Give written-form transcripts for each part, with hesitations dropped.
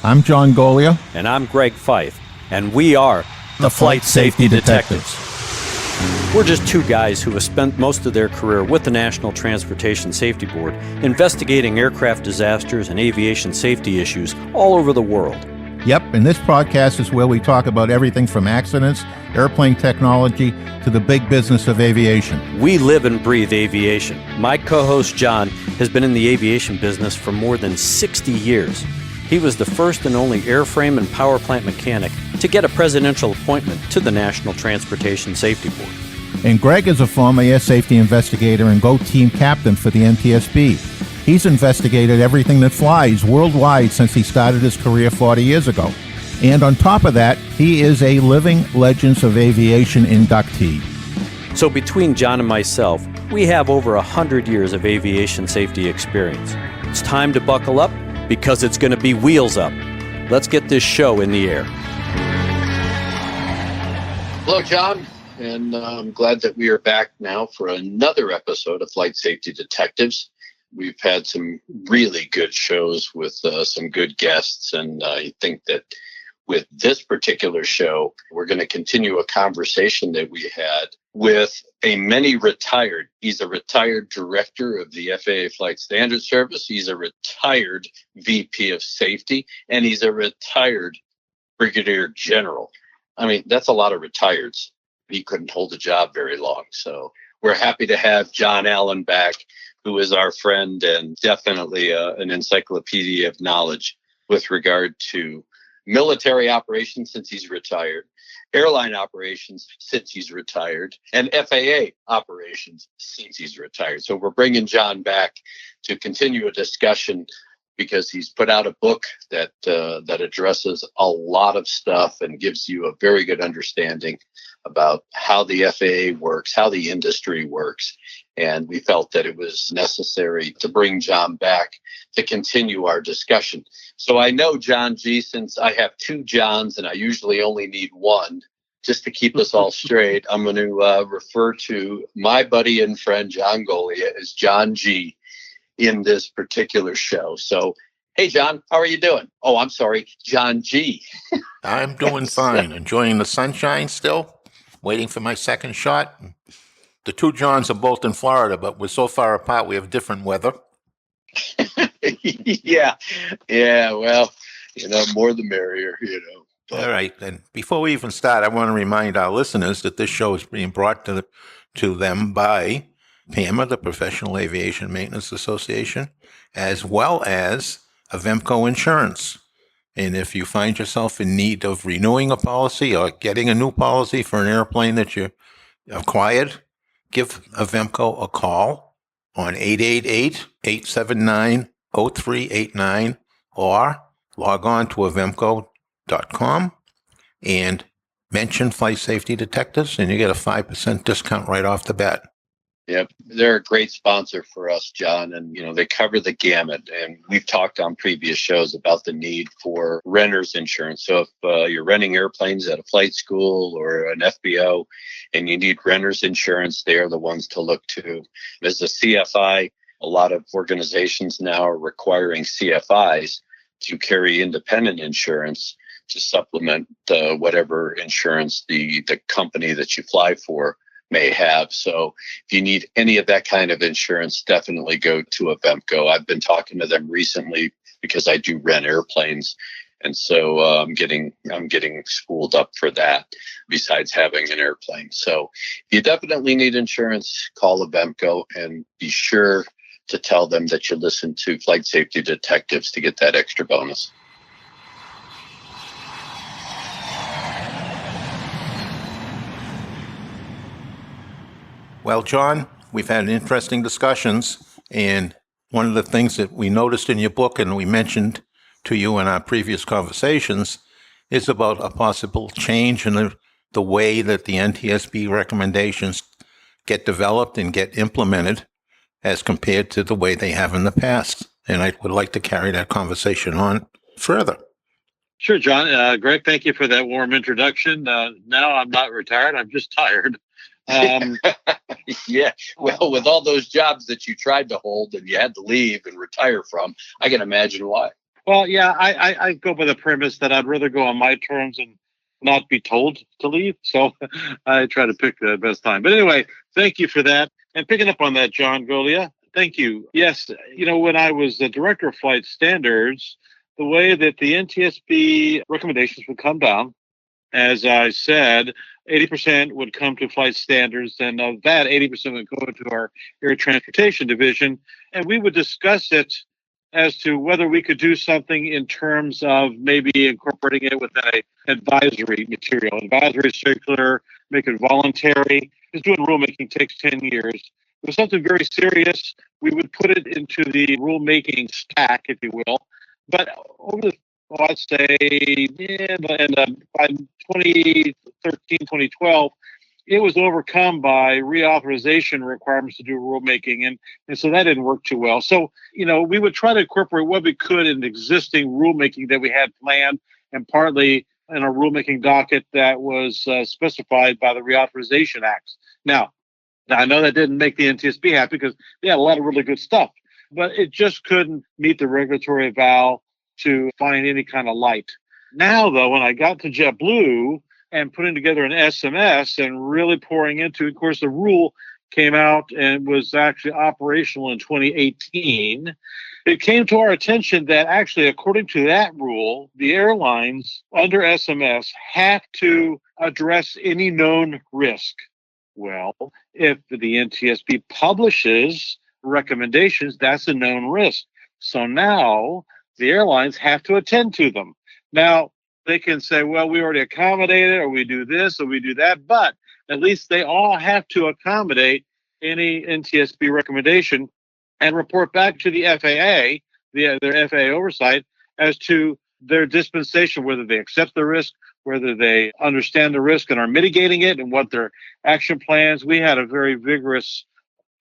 I'm John Golia. And I'm Greg Fife. And we are the Flight Safety Detectives. We're just two guys who have spent most of their career with the National Transportation Safety Board investigating aircraft disasters and aviation safety issues all over the world. Yep, and this podcast is where we talk about everything from accidents, airplane technology, to the big business of aviation. We live and breathe aviation. My co-host John has been in the aviation business for more than 60 years. He was the first and only airframe and power plant mechanic to get a presidential appointment to the National Transportation Safety Board. And Greg is a former air safety investigator and GO team captain for the NTSB. He's investigated everything that flies worldwide since he started his career 40 years ago. And on top of that, he is a Living Legends of Aviation inductee. So between John and myself, we have over 100 years of aviation safety experience. It's time to buckle up because it's going to be wheels up. Let's get this show in the air. Hello, John, and I'm glad that we are back now for another episode of Flight Safety Detectives. We've had some really good shows with some good guests, and I think that with this particular show, we're going to continue a conversation that we had with a retired. He's a retired director of the FAA Flight Standards Service. He's a retired VP of Safety, and he's a retired Brigadier General. I mean, that's a lot of retireds. He couldn't hold a job very long. So we're happy to have John Allen back, who is our friend and definitely an encyclopedia of knowledge with regard to military operations since he's retired, airline operations since he's retired, and FAA operations since he's retired. So we're bringing John back to continue a discussion because he's put out a book that addresses a lot of stuff and gives you a very good understanding about how the FAA works, how the industry works. And we felt that it was necessary to bring John back to continue our discussion. So I know John G, since I have two Johns and I usually only need one, just to keep us all straight, I'm going to refer to my buddy and friend John Golia as John G in this particular show. So, hey, John, how are you doing? Oh, I'm sorry, John G. I'm doing fine. Enjoying the sunshine still. Waiting for my second shot. The two Johns are both in Florida, but we're so far apart we have different weather. Yeah. Well, more the merrier, All right. And before we even start, I want to remind our listeners that this show is being brought to them by PAMA, the Professional Aviation Maintenance Association, as well as Avemco Insurance. And if you find yourself in need of renewing a policy or getting a new policy for an airplane that you acquired, give Avemco a call on 888-879-0389 or log on to avemco.com and mention Flight Safety Detectives, and you get a 5% discount right off the bat. Yep. They're a great sponsor for us, John, and they cover the gamut. And we've talked on previous shows about the need for renter's insurance. So if you're renting airplanes at a flight school or an FBO and you need renter's insurance, they are the ones to look to. As a CFI, a lot of organizations now are requiring CFIs to carry independent insurance to supplement whatever insurance the company that you fly for may have. So if you need any of that kind of insurance, definitely go to Avemco. I've been talking to them recently because I do rent airplanes. And so I'm getting schooled up for that besides having an airplane. So if you definitely need insurance, call Avemco and be sure to tell them that you listen to Flight Safety Detectives to get that extra bonus. Well, John, we've had interesting discussions, and one of the things that we noticed in your book and we mentioned to you in our previous conversations is about a possible change in the way that the NTSB recommendations get developed and get implemented as compared to the way they have in the past. And I would like to carry that conversation on further. Sure, John. Greg, thank you for that warm introduction. Now I'm not retired. I'm just tired. Yeah. Well, with all those jobs that you tried to hold and you had to leave and retire from, I can imagine why. Well, yeah, I go by the premise that I'd rather go on my terms and not be told to leave. So I try to pick the best time. But anyway, thank you for that. And picking up on that, John Golia, thank you. Yes, when I was the director of flight standards, the way that the NTSB recommendations would come down, as I said, 80% would come to flight standards, and of that, 80% would go to our air transportation division, and we would discuss it as to whether we could do something in terms of maybe incorporating it with an advisory material, advisory circular, make it voluntary. Because doing rulemaking takes 10 years. If it was something very serious, we would put it into the rulemaking stack, if you will. But over the I'd say by 2013, 2012, it was overcome by reauthorization requirements to do rulemaking. And so that didn't work too well. So, we would try to incorporate what we could in existing rulemaking that we had planned, and partly in a rulemaking docket that was specified by the Reauthorization Acts. Now, I know that didn't make the NTSB happy because they had a lot of really good stuff, but it just couldn't meet the regulatory eval to find any kind of light. Now, though, when I got to JetBlue and putting together an SMS and really pouring into it, of course, the rule came out and was actually operational in 2018. It came to our attention that actually, according to that rule, the airlines under SMS have to address any known risk. Well, if the NTSB publishes recommendations, that's a known risk. So now the airlines have to attend to them. Now, they can say, well, we already accommodated, or we do this, or we do that, but at least they all have to accommodate any NTSB recommendation and report back to the FAA, their FAA oversight, as to their dispensation, whether they accept the risk, whether they understand the risk and are mitigating it, and what their action plans. We had a very vigorous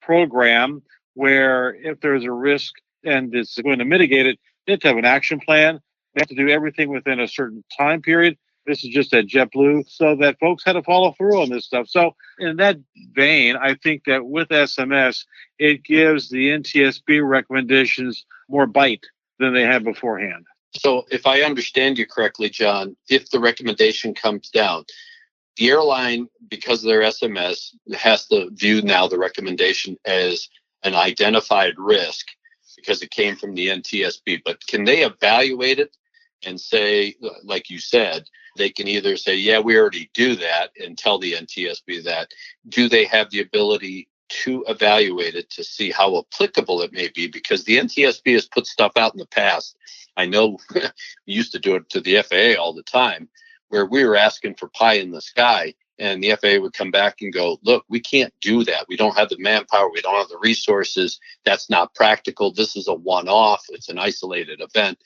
program where if there's a risk and it's going to mitigate it, they have to have an action plan. They have to do everything within a certain time period. This is just at JetBlue, so that folks had to follow through on this stuff. So in that vein, I think that with SMS, it gives the NTSB recommendations more bite than they had beforehand. So if I understand you correctly, John, if the recommendation comes down, the airline, because of their SMS, has to view now the recommendation as an identified risk because it came from the NTSB. But can they evaluate it and say, like you said, they can either say, yeah, we already do that, and tell the NTSB that. Do they have the ability to evaluate it to see how applicable it may be? Because the NTSB has put stuff out in the past. I know we used to do it to the FAA all the time, where we were asking for pie in the sky, and the FAA would come back and go, look, we can't do that. We don't have the manpower. We don't have the resources. That's not practical. This is a one-off. It's an isolated event.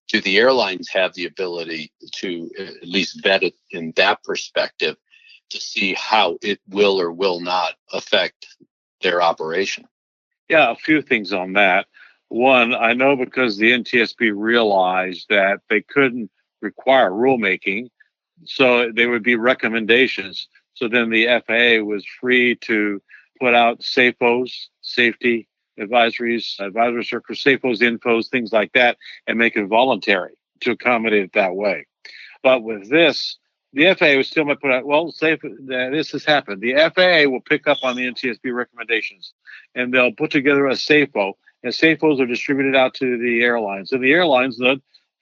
Do the airlines have the ability to at least vet it in that perspective to see how it will or will not affect their operation? Yeah, a few things on that. One, I know because the NTSB realized that they couldn't require rulemaking, so they would be recommendations. So then the FAA was free to put out SAFOs, safety advisories, advisory circulars, SAFOs, infos, things like that, and make it voluntary to accommodate it that way. But with this, the FAA was still might put out, well, say this has happened. The FAA will pick up on the NTSB recommendations, and they'll put together a SAFO, and SAFOs are distributed out to the airlines. And the airlines,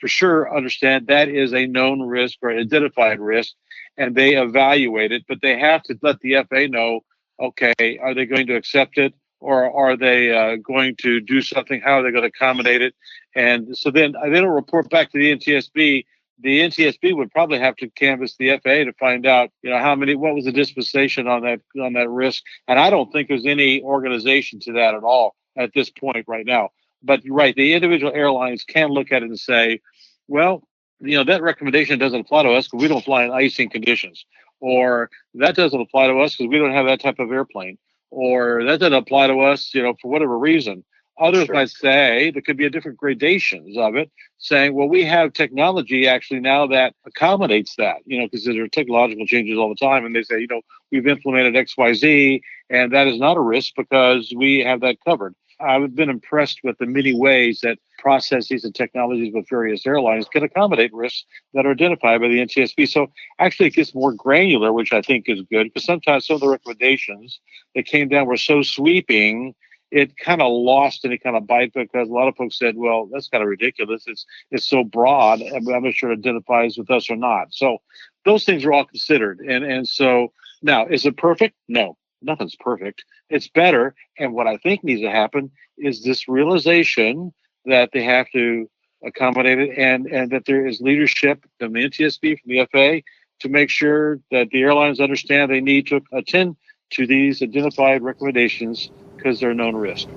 for sure, understand that is a known risk or an identified risk, and they evaluate it, but they have to let the FAA know, okay, are they going to accept it, or are they going to do something? How are they going to accommodate it? And so then they don't report back to the NTSB. The NTSB would probably have to canvass the FAA to find out, what was the dispensation on that risk. And I don't think there's any organization to that at all at this point right now. But you're right, the individual airlines can look at it and say, well, that recommendation doesn't apply to us because we don't fly in icing conditions, or that doesn't apply to us because we don't have that type of airplane, or that doesn't apply to us, for whatever reason. Others Sure. might say there could be a different gradations of it, saying, well, we have technology actually now that accommodates that, because there are technological changes all the time. And they say, we've implemented XYZ, and that is not a risk because we have that covered. I've been impressed with the many ways that processes and technologies with various airlines can accommodate risks that are identified by the NTSB. So actually it gets more granular, which I think is good, because sometimes some of the recommendations that came down were so sweeping, it kind of lost any kind of bite, because a lot of folks said, well, that's kind of ridiculous. It's so broad. I'm not sure it identifies with us or not. So those things are all considered. And so now, is it perfect? No, nothing's perfect. It's better. And what I think needs to happen is this realization that they have to accommodate it, and that there is leadership from the NTSB, from the FAA, to make sure that the airlines understand they need to attend to these identified recommendations because they're known risk.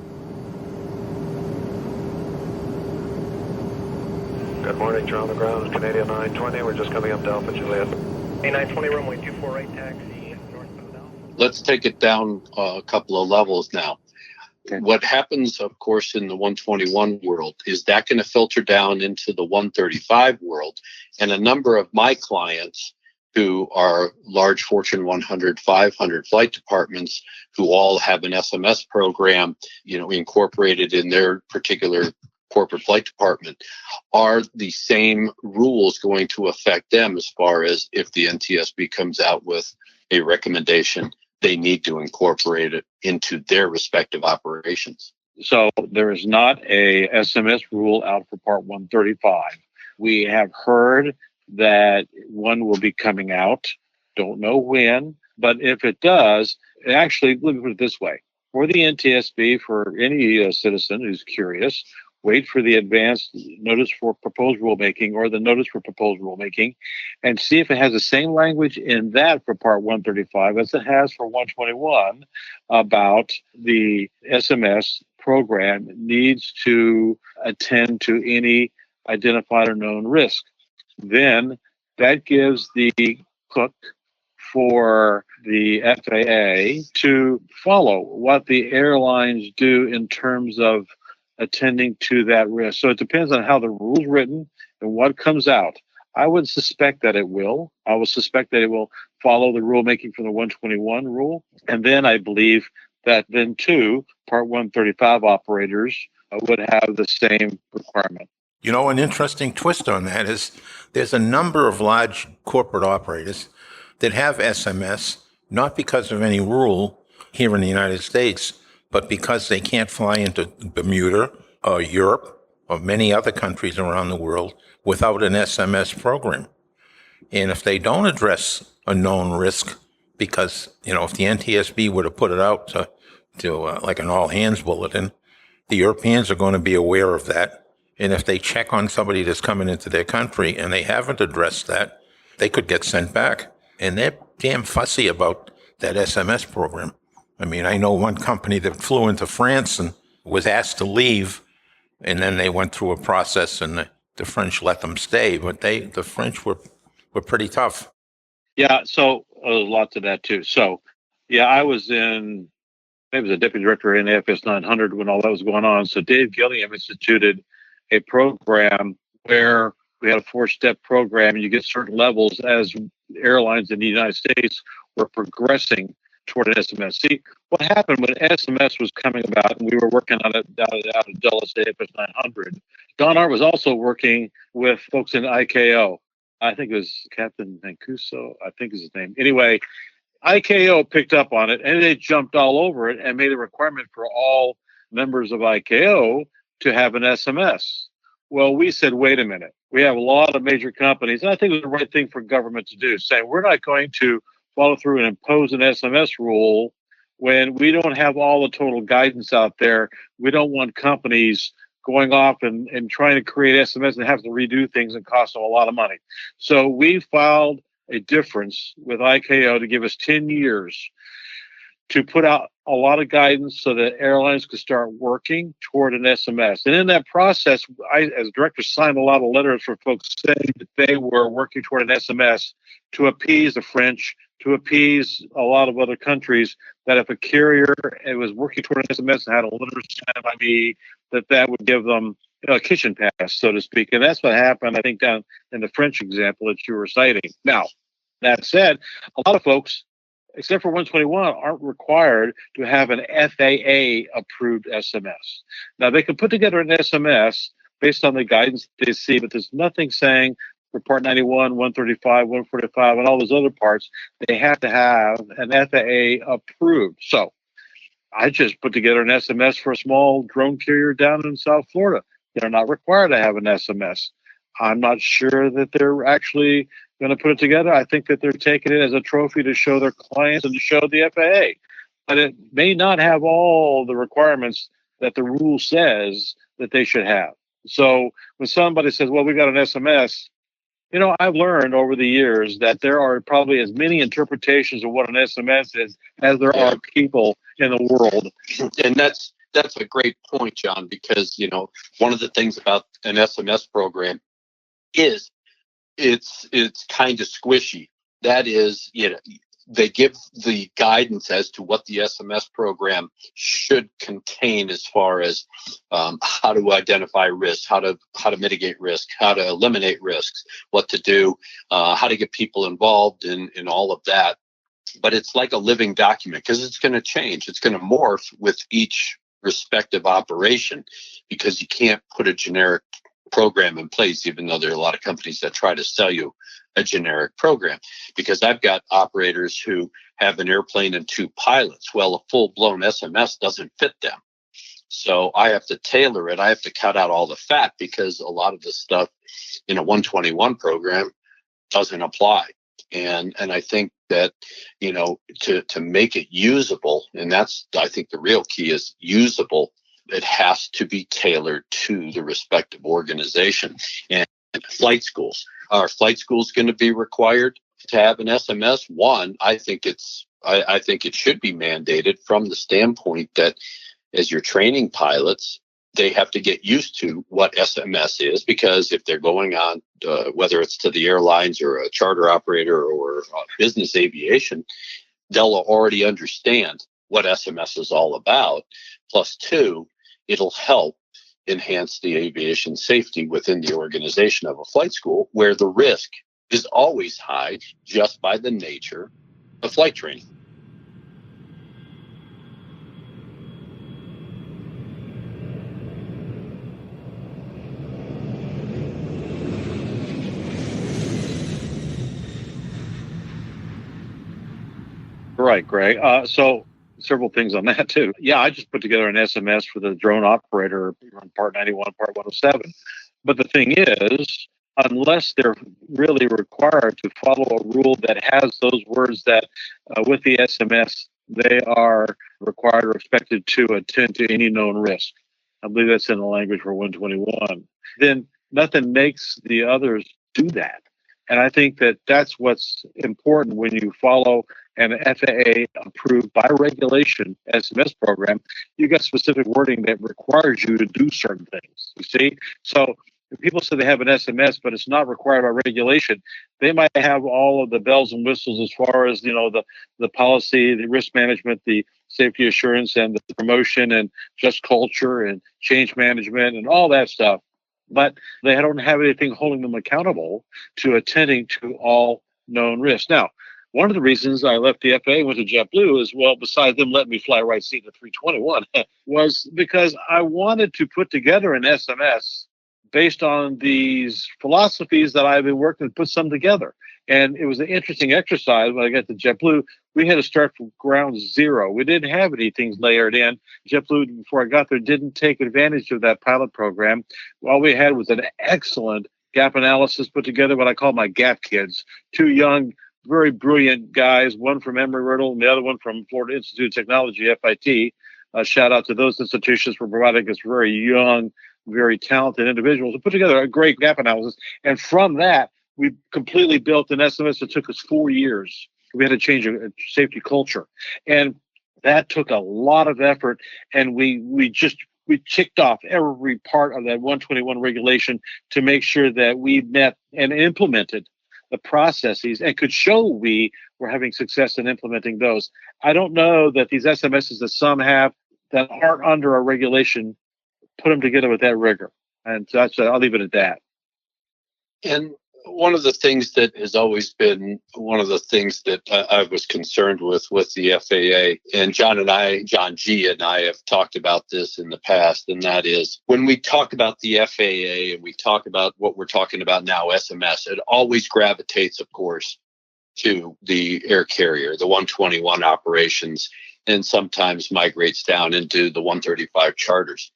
Good morning, John on the ground. Canadian 920. We're just coming up to Alpha Juliet. A920 runway 248 taxi northbound Alpha. Let's take it down a couple of levels now. Okay. What happens, of course, in the 121 world is that going to filter down into the 135 world. And a number of my clients who are large Fortune 100, 500 flight departments who all have an SMS program, incorporated in their particular corporate flight department, are the same rules going to affect them as far as if the NTSB comes out with a recommendation, they need to incorporate it into their respective operations? So there is not a SMS rule out for Part 135. We have heard that one will be coming out. Don't know when, but if it does, actually, let me put it this way. For the NTSB, for any citizen who's curious, wait for the advanced notice for proposed rulemaking or the notice for proposed rulemaking and see if it has the same language in that for Part 135 as it has for 121 about the SMS program needs to attend to any identified or known risk. Then that gives the hook for the FAA to follow what the airlines do in terms of attending to that risk. So it depends on how the rule's written and what comes out. I would suspect that it will. I would suspect that it will follow the rulemaking from the 121 rule. And then I believe that then too, Part 135 operators would have the same requirement. An interesting twist on that is there's a number of large corporate operators that have SMS, not because of any rule here in the United States, but because they can't fly into Bermuda or Europe or many other countries around the world without an SMS program. And if they don't address a known risk, because, if the NTSB were to put it out to like an all-hands bulletin, the Europeans are going to be aware of that. And if they check on somebody that's coming into their country and they haven't addressed that, they could get sent back. And they're damn fussy about that SMS program. I mean, I know one company that flew into France and was asked to leave, and then they went through a process and the French let them stay. But the French were pretty tough. Yeah, so there's a lot to that too. So, yeah, I was a deputy director in AFS 900 when all that was going on. So Dave Gilliam instituted a program where we had a 4-step program, and you get certain levels as airlines in the United States were progressing toward an SMS. See, what happened when SMS was coming about, and we were working on it out of Dulles AFS 900, Don Art was also working with folks in ICAO. I think it was Captain Mancuso, I think is his name. Anyway, ICAO picked up on it, and they jumped all over it and made a requirement for all members of ICAO to have an SMS. Well, we said, wait a minute. We have a lot of major companies, and I think it was the right thing for government to do, saying we're not going to follow through and impose an SMS rule when we don't have all the total guidance out there. We don't want companies going off and trying to create SMS and have to redo things and cost them a lot of money. So we filed a difference with ICAO to give us 10 years to put out a lot of guidance so that airlines could start working toward an SMS. And in that process, I, as director, signed a lot of letters for folks saying that they were working toward an SMS to appease the French, to appease a lot of other countries, that if a carrier was working toward an SMS and had a letter signed by me, that would give them a kitchen pass, so to speak. And that's what happened, I think, down in the French example that you were citing. Now, that said, a lot of folks except for 121, aren't required to have an FAA-approved SMS. Now, they can put together an SMS based on the guidance they see, but there's nothing saying for Part 91, 135, 145, and all those other parts, they have to have an FAA-approved. So I just put together an SMS for a small drone carrier down in South Florida. They're not required to have an SMS. I'm not sure that they're actually going to put it together. I think that they're taking it as a trophy to show their clients and to show the FAA. But it may not have all the requirements that the rule says that they should have. So when somebody says, well, we got an SMS, I've learned over the years that there are probably as many interpretations of what an SMS is as there are people in the world. And that's a great point, John, because, one of the things about an SMS program is it's kind of squishy. That is, they give the guidance as to what the SMS program should contain as far as how to identify risks, how to mitigate risk, how to eliminate risks, what to do, how to get people involved in all of that. But it's like a living document because it's going to change. It's going to morph with each respective operation because you can't put a generic program in place, even though there are a lot of companies that try to sell you a generic program. Because I've got operators who have an airplane and 2 pilots. Well, a full-blown SMS doesn't fit them. So I have to tailor it. I have to cut out all the fat because a lot of the stuff in a 121 program doesn't apply. And I think that, to make it usable, and that's, I think the real key is usable, it has to be tailored to the respective organization. And flight schools, are flight schools going to be required to have an SMS? One, I think it should be mandated from the standpoint that as you're training pilots, they have to get used to what SMS is, because if they're going on, whether it's to the airlines or a charter operator or business aviation, they'll already understand what SMS is all about. Plus 2, it'll help enhance the aviation safety within the organization of a flight school, where the risk is always high just by the nature of flight training. Right, Greg. So several things on that too. Yeah, I just put together an SMS for the drone operator on Part 91, Part 107. But the thing is, unless they're really required to follow a rule that has those words that with the SMS, they are required or expected to attend to any known risk. I believe that's in the language for 121. Then nothing makes the others do that. And I think that that's what's important when you follow an FAA approved by regulation SMS program. You got specific wording that requires you to do certain things. You see? So if people say they have an SMS, but it's not required by regulation, they might have all of the bells and whistles as far as, the policy, the risk management, the safety assurance, and the promotion and just culture and change management and all that stuff. But they don't have anything holding them accountable to attending to all known risks. Now, one of the reasons I left the FAA and went to JetBlue is, well, besides them letting me fly right seat in the 321, was because I wanted to put together an SMS based on these philosophies that I've been working to put some together. And it was an interesting exercise. When I got to JetBlue, we had to start from ground zero. We didn't have anything layered in. JetBlue, before I got there, didn't take advantage of that pilot program. All we had was an excellent gap analysis put together, what I call my gap kids. 2 young, very brilliant guys, one from Embry-Riddle and the other one from Florida Institute of Technology, FIT. Shout out to those institutions for providing us very young, very talented individuals to put together a great gap analysis. And from that, we completely built an SMS that took us 4 years. We had to change a safety culture. And that took a lot of effort. And we ticked off every part of that 121 regulation to make sure that we met and implemented the processes and could show we were having success in implementing those. I don't know that these SMSs that some have that aren't under a regulation put them together with that rigor. And so I'll leave it at that. And one of the things that has always been one of the things that I was concerned with the FAA, and John G. and I have talked about this in the past, and that is when we talk about the FAA and we talk about what we're talking about now, SMS, it always gravitates, of course, to the air carrier, the 121 operations, and sometimes migrates down into the 135 charters.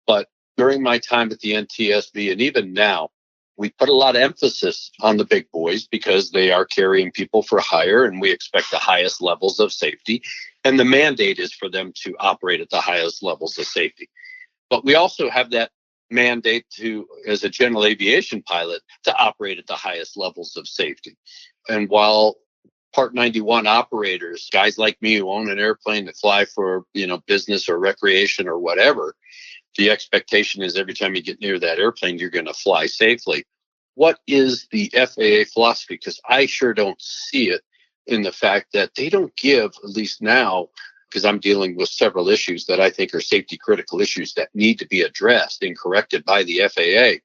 But during my time at the NTSB, and even now, we put a lot of emphasis on the big boys because they are carrying people for hire and we expect the highest levels of safety. And the mandate is for them to operate at the highest levels of safety. But we also have that mandate to, as a general aviation pilot, to operate at the highest levels of safety. And while Part 91 operators, guys like me who own an airplane that fly for, business or recreation or whatever, the expectation is every time you get near that airplane, you're going to fly safely. What is the FAA philosophy? Because I sure don't see it in the fact that they don't give, at least now, because I'm dealing with several issues that I think are safety critical issues that need to be addressed and corrected by the FAA,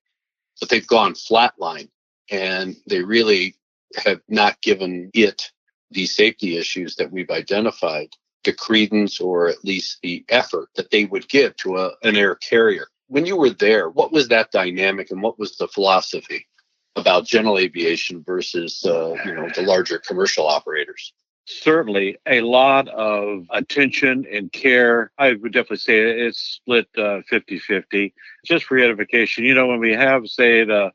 but they've gone flatline and they really have not given it the safety issues that we've identified the credence or at least the effort that they would give to an air carrier. When you were there, what was that dynamic and what was the philosophy about general aviation versus, the larger commercial operators? Certainly a lot of attention and care. I would definitely say it's split 50-50. Just for edification, when we have, say, the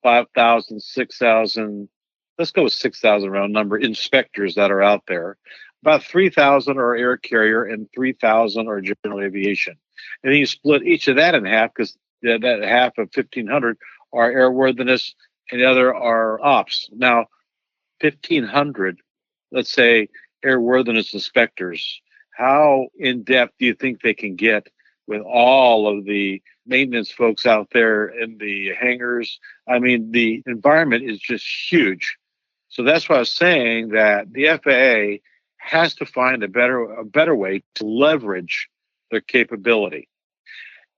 5,000, 6,000, let's go with 6,000 round number, inspectors that are out there, about 3,000 are air carrier and 3,000 are general aviation. And then you split each of that in half because that half of 1,500 are airworthiness and the other are ops. Now, 1,500, let's say, airworthiness inspectors, how in-depth do you think they can get with all of the maintenance folks out there in the hangars? I mean, the environment is just huge. So that's why I was saying that the FAA has to find a better way to leverage their capability.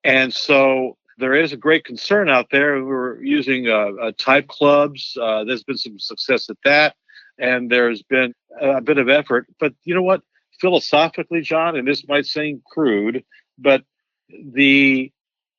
And so there is a great concern out there. We're using type clubs. There's been some success at that. And there's been a bit of effort. But you know what? Philosophically, John, and this might seem crude, but the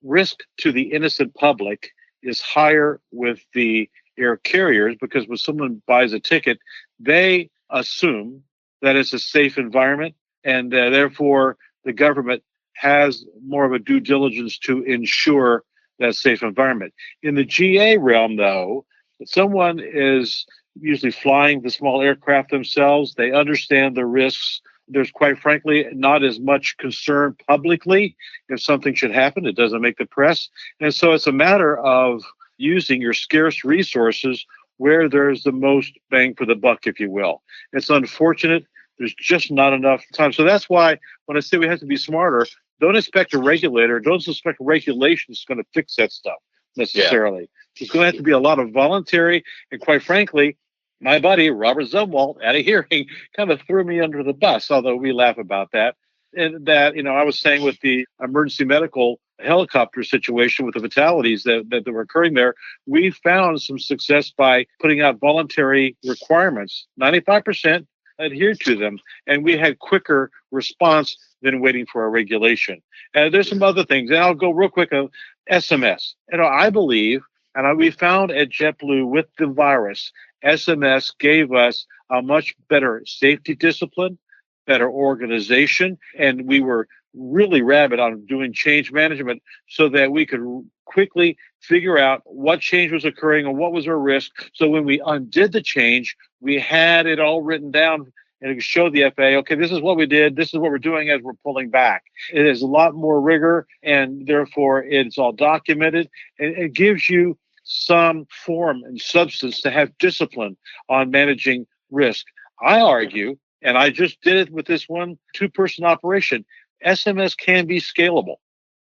risk to the innocent public is higher with the air carriers because when someone buys a ticket, they assume that it's a safe environment, and therefore the government has more of a due diligence to ensure that safe environment. In the GA realm, though, if someone is usually flying the small aircraft themselves, they understand the risks. There's quite frankly not as much concern publicly if something should happen. It doesn't make the press. And so it's a matter of using your scarce resources where there's the most bang for the buck, if you will. It's unfortunate. There's just not enough time. So that's why when I say we have to be smarter, don't expect a regulator, don't expect regulation is going to fix that stuff necessarily. Yeah. There's going to have to be a lot of voluntary, and quite frankly, my buddy, Robert Zumwalt, at a hearing, kind of threw me under the bus, although we laugh about that. And that, I was saying with the emergency medical helicopter situation with the fatalities that were occurring there, we found some success by putting out voluntary requirements. 95% adhered to them, and we had quicker response than waiting for a regulation. And there's some other things, and I'll go real quick on SMS. I believe, and we found at JetBlue with the virus, SMS gave us a much better safety discipline, better organization, and we were really rabid on doing change management so that we could quickly figure out what change was occurring and what was our risk. So when we undid the change, we had it all written down and it showed the FAA, okay, this is what we did. This is what we're doing as we're pulling back. It is a lot more rigor, and therefore it's all documented. And it gives you some form and substance to have discipline on managing risk. I argue, and I just did it with this one 2-person operation, SMS can be scalable.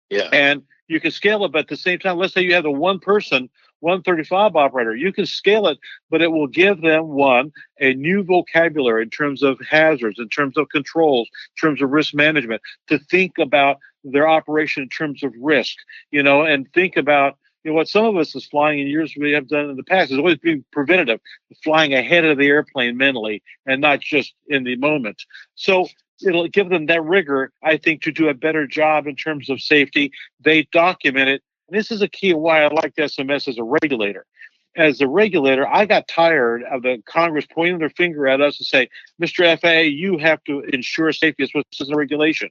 Yeah. And you can scale it, but at the same time, let's say you have a 1-person 135 operator, you can scale it, but it will give them a new vocabulary in terms of hazards, in terms of controls, in terms of risk management, to think about their operation in terms of risk, and think about what some of us is flying in years we have done in the past is always being preventative, flying ahead of the airplane mentally and not just in the moment. So it'll give them that rigor, I think, to do a better job in terms of safety. They document it. And this is a key of why I like SMS as a regulator. As a regulator, I got tired of the Congress pointing their finger at us and say, Mr. FAA, you have to ensure safety. It's what's in the regulation.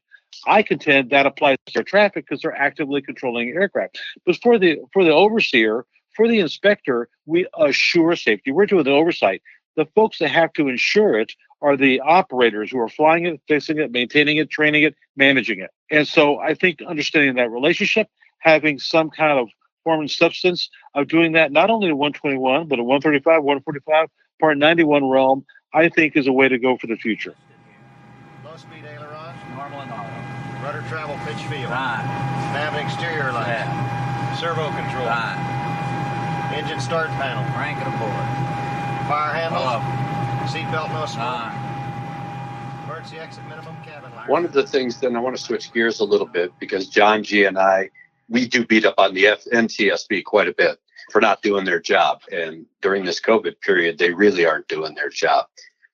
I contend that applies to air traffic because they're actively controlling aircraft. But for the overseer, for the inspector, we assure safety. We're doing the oversight. The folks that have to ensure it are the operators who are flying it, fixing it, maintaining it, training it, managing it. And so I think understanding that relationship, having some kind of form and substance of doing that, not only in 121, but in 135, 145, Part 91 realm, I think is a way to go for the future. Low speed ailerons. Normal and auto. Rudder travel pitch field. Fine. Nav and exterior lights. Yeah. Servo control. Fine. Engine start panel. Crank it aboard. Fire handles. Hello. Seatbelt no smoke. Fine. Emergency exit minimum cabin light. One of the things, then I want to switch gears a little bit because John G. and I, we do beat up on the NTSB quite a bit for not doing their job. And during this COVID period, they really aren't doing their job.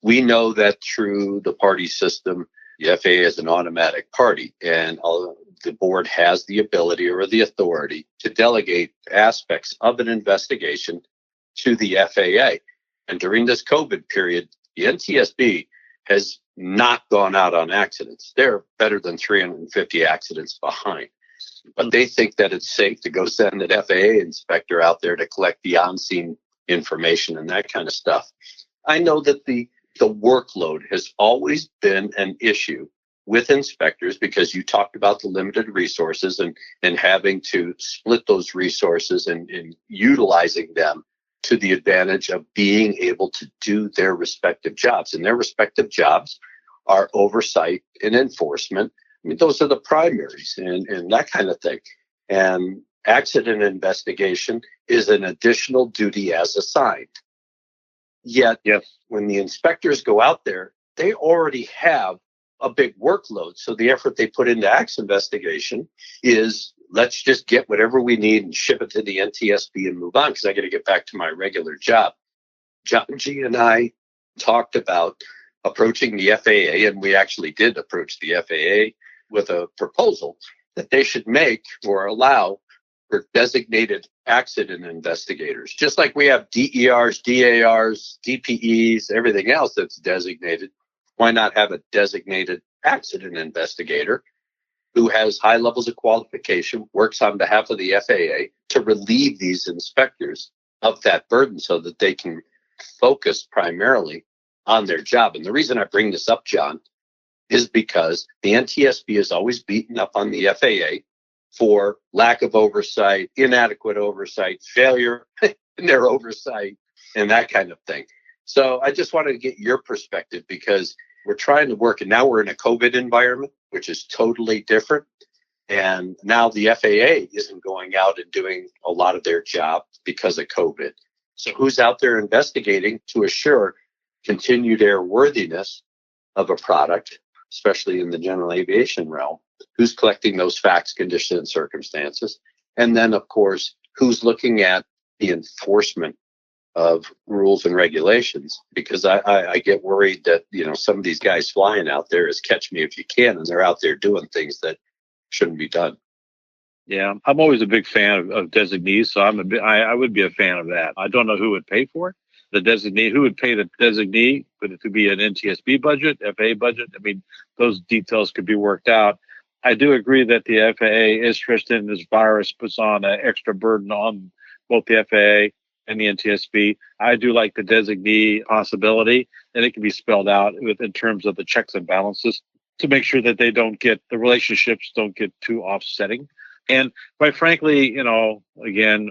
We know that through the party system, the FAA is an automatic party, and the board has the ability or the authority to delegate aspects of an investigation to the FAA. And during this COVID period, the NTSB has not gone out on accidents. They're better than 350 accidents behind. But they think that it's safe to go send an FAA inspector out there to collect the on-scene information and that kind of stuff. I know that the workload has always been an issue with inspectors because you talked about the limited resources and having to split those resources and utilizing them to the advantage of being able to do their respective jobs. And their respective jobs are oversight and enforcement. I mean, those are the primaries and that kind of thing. And accident investigation is an additional duty as assigned. Yet, when the inspectors go out there, they already have a big workload. So the effort they put into accident investigation is let's just get whatever we need and ship it to the NTSB and move on because I got to get back to my regular job. John G. and I talked about approaching the FAA, and we actually did approach the FAA with a proposal that they should make or allow for designated accident investigators. Just like we have DERs, DARs, DPEs, everything else that's designated, why not have a designated accident investigator who has high levels of qualification, works on behalf of the FAA to relieve these inspectors of that burden so that they can focus primarily on their job. And the reason I bring this up, John, is because the NTSB is always beaten up on the FAA for lack of oversight, inadequate oversight, failure in their oversight, and that kind of thing. So I just wanted to get your perspective because we're trying to work, and now we're in a COVID environment, which is totally different. And now the FAA isn't going out and doing a lot of their job because of COVID. So who's out there investigating to assure continued airworthiness of a product, especially in the general aviation realm? Who's collecting those facts, conditions, and circumstances? And then, of course, who's looking at the enforcement of rules and regulations? Because I get worried that, some of these guys flying out there is catch me if you can, and they're out there doing things that shouldn't be done. Yeah, I'm always a big fan of designees, so I would be a fan of that. I don't know who would pay for it. The designee, who would pay the designee? Would it be an NTSB budget, FAA budget? I mean, those details could be worked out. I do agree that the FAA is stressed in this virus puts on an extra burden on both the FAA and the NTSB. I do like the designee possibility, and it can be spelled out in terms of the checks and balances to make sure that the relationships don't get too offsetting. And quite frankly, again,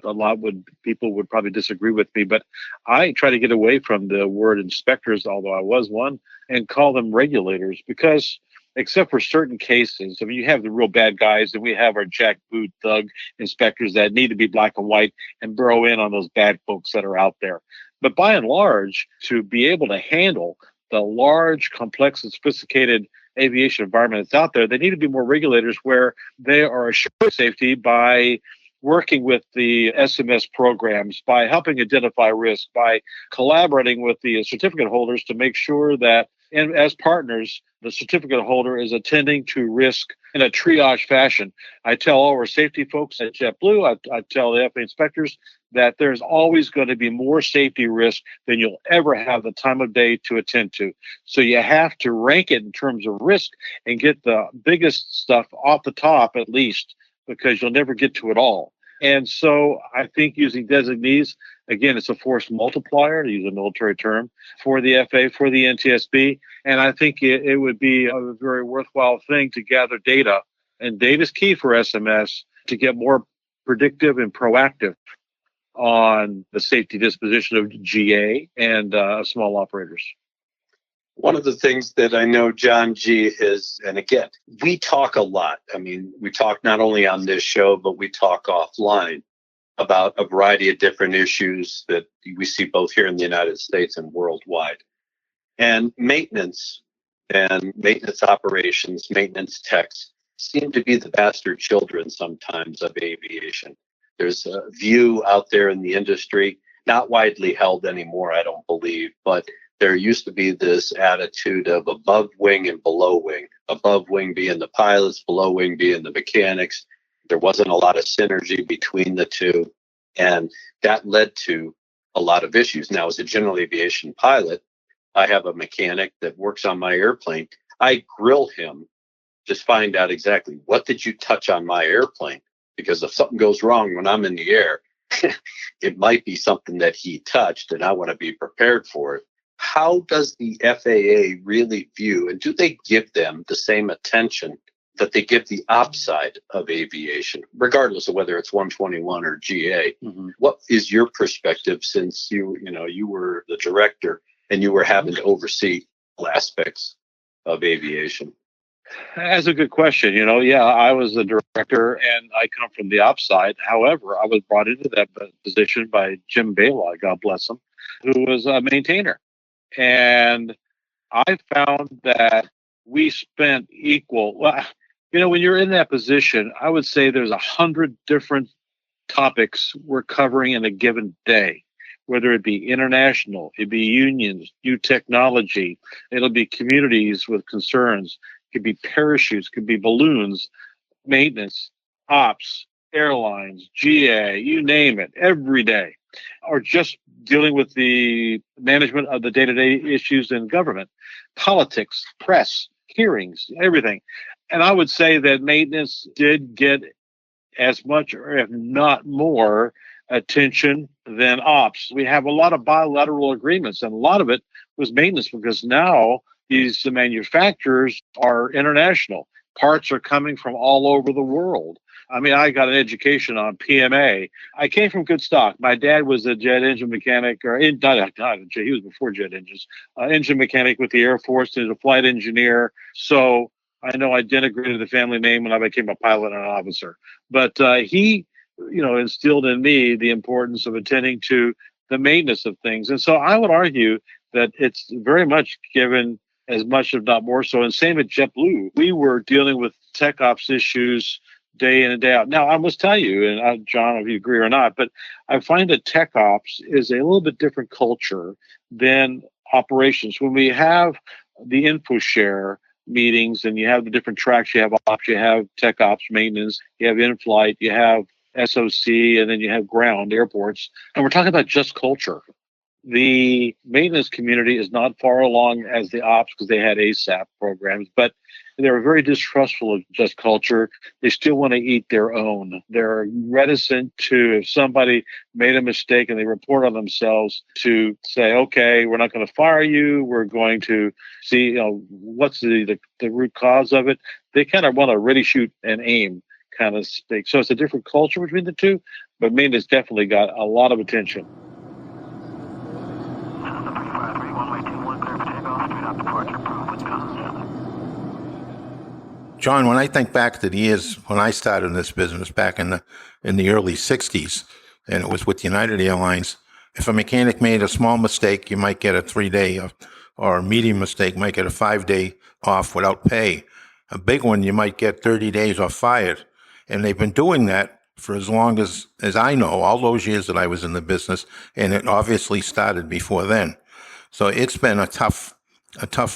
people would probably disagree with me, but I try to get away from the word inspectors, although I was one, and call them regulators because except for certain cases, I mean, you have the real bad guys and we have our jackboot thug inspectors that need to be black and white and burrow in on those bad folks that are out there. But by and large, to be able to handle the large, complex, and sophisticated aviation environment that's out there, they need to be more regulators where they are assuring safety by working with the SMS programs, by helping identify risk, by collaborating with the certificate holders to make sure that, and as partners, the certificate holder is attending to risk in a triage fashion. I tell all our safety folks at JetBlue, I tell the FAA inspectors that there's always going to be more safety risk than you'll ever have the time of day to attend to. So you have to rank it in terms of risk and get the biggest stuff off the top at least, because you'll never get to it all. And so I think using designees, again, it's a force multiplier, to use a military term, for the FAA, for the NTSB. And I think it would be a very worthwhile thing to gather data. And data is key for SMS to get more predictive and proactive on the safety disposition of GA and small operators. One of the things that I know John G. is, and again, we talk a lot. I mean, we talk not only on this show, but we talk offline about a variety of different issues that we see both here in the United States and worldwide. And maintenance and maintenance operations, maintenance techs seem to be the bastard children sometimes of aviation. There's a view out there in the industry, not widely held anymore, I don't believe, but there used to be this attitude of above wing and below wing, above wing being the pilots, below wing being the mechanics. There wasn't a lot of synergy between the two, and that led to a lot of issues. Now, as a general aviation pilot, I have a mechanic that works on my airplane. I grill him to find out exactly what did you touch on my airplane, because if something goes wrong when I'm in the air, it might be something that he touched, and I want to be prepared for it. How does the FAA really view, and do they give them the same attention that they give the ops side of aviation, regardless of whether it's 121 or GA? Mm-hmm. What is your perspective, since you were the director and you were having to oversee all aspects of aviation? That's a good question. Yeah, I was the director and I come from the ops side. However, I was brought into that position by Jim Baylaw, God bless him, who was a maintainer. And I found that we spent equal. Well, when you're in that position, I would say there's 100 different topics we're covering in a given day, whether it be international, it'd be unions, new technology, it'll be communities with concerns, it could be parachutes, it could be balloons, maintenance, ops, airlines, GA, you name it, every day, or just dealing with the management of the day-to-day issues in government, politics, press, hearings, everything. And I would say that maintenance did get as much, or if not more, attention than ops. We have a lot of bilateral agreements, and a lot of it was maintenance, because now these manufacturers are international. Parts are coming from all over the world. I mean, I got an education on PMA. I came from good stock. My dad was a jet engine mechanic, or he was before jet engines, engine mechanic with the Air Force. He was a flight engineer. So I know I denigrated the family name when I became a pilot and an officer. But he, instilled in me the importance of attending to the maintenance of things. And so I would argue that it's very much given as much, if not more so. And same at JetBlue. We were dealing with tech ops issues day in and day out. Now, I must tell you, and John, if you agree or not, but I find that tech ops is a little bit different culture than operations. When we have the InfoShare meetings and you have the different tracks, you have ops, you have tech ops, maintenance, you have in-flight, you have SOC, and then you have ground, airports, and we're talking about just culture. The maintenance community is not far along as the ops, because they had ASAP programs, but they're very distrustful of just culture. They still want to eat their own. They're reticent to, if somebody made a mistake and they report on themselves, to say, okay, we're not going to fire you. We're going to see, what's the root cause of it. They kind of want to ready, shoot, and aim kind of stick. So it's a different culture between the two, but maintenance definitely got a lot of attention. John, when I think back to the years when I started in this business back in the early 60s, and it was with United Airlines, if a mechanic made a small mistake, you might get a 3-day or a medium mistake, might get a 5-day off without pay. A big one, you might get 30 days or fired. And they've been doing that for as long as I know, all those years that I was in the business, and it obviously started before then. So it's been a tough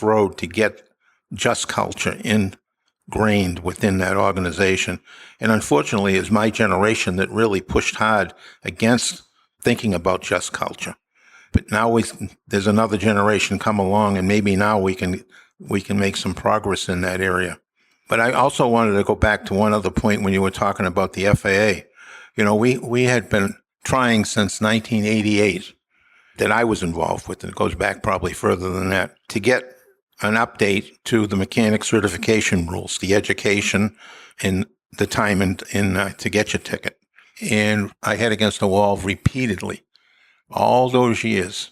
road to get just culture ingrained within that organization. And unfortunately, it's my generation that really pushed hard against thinking about just culture. But now there's another generation come along, and maybe now we can make some progress in that area. But I also wanted to go back to one other point when you were talking about the FAA. You know, we had been trying since 1988 that I was involved with, and it goes back probably further than that, to get an update to the mechanic certification rules, the education, and the time in to get your ticket. And I had against the wall repeatedly, all those years.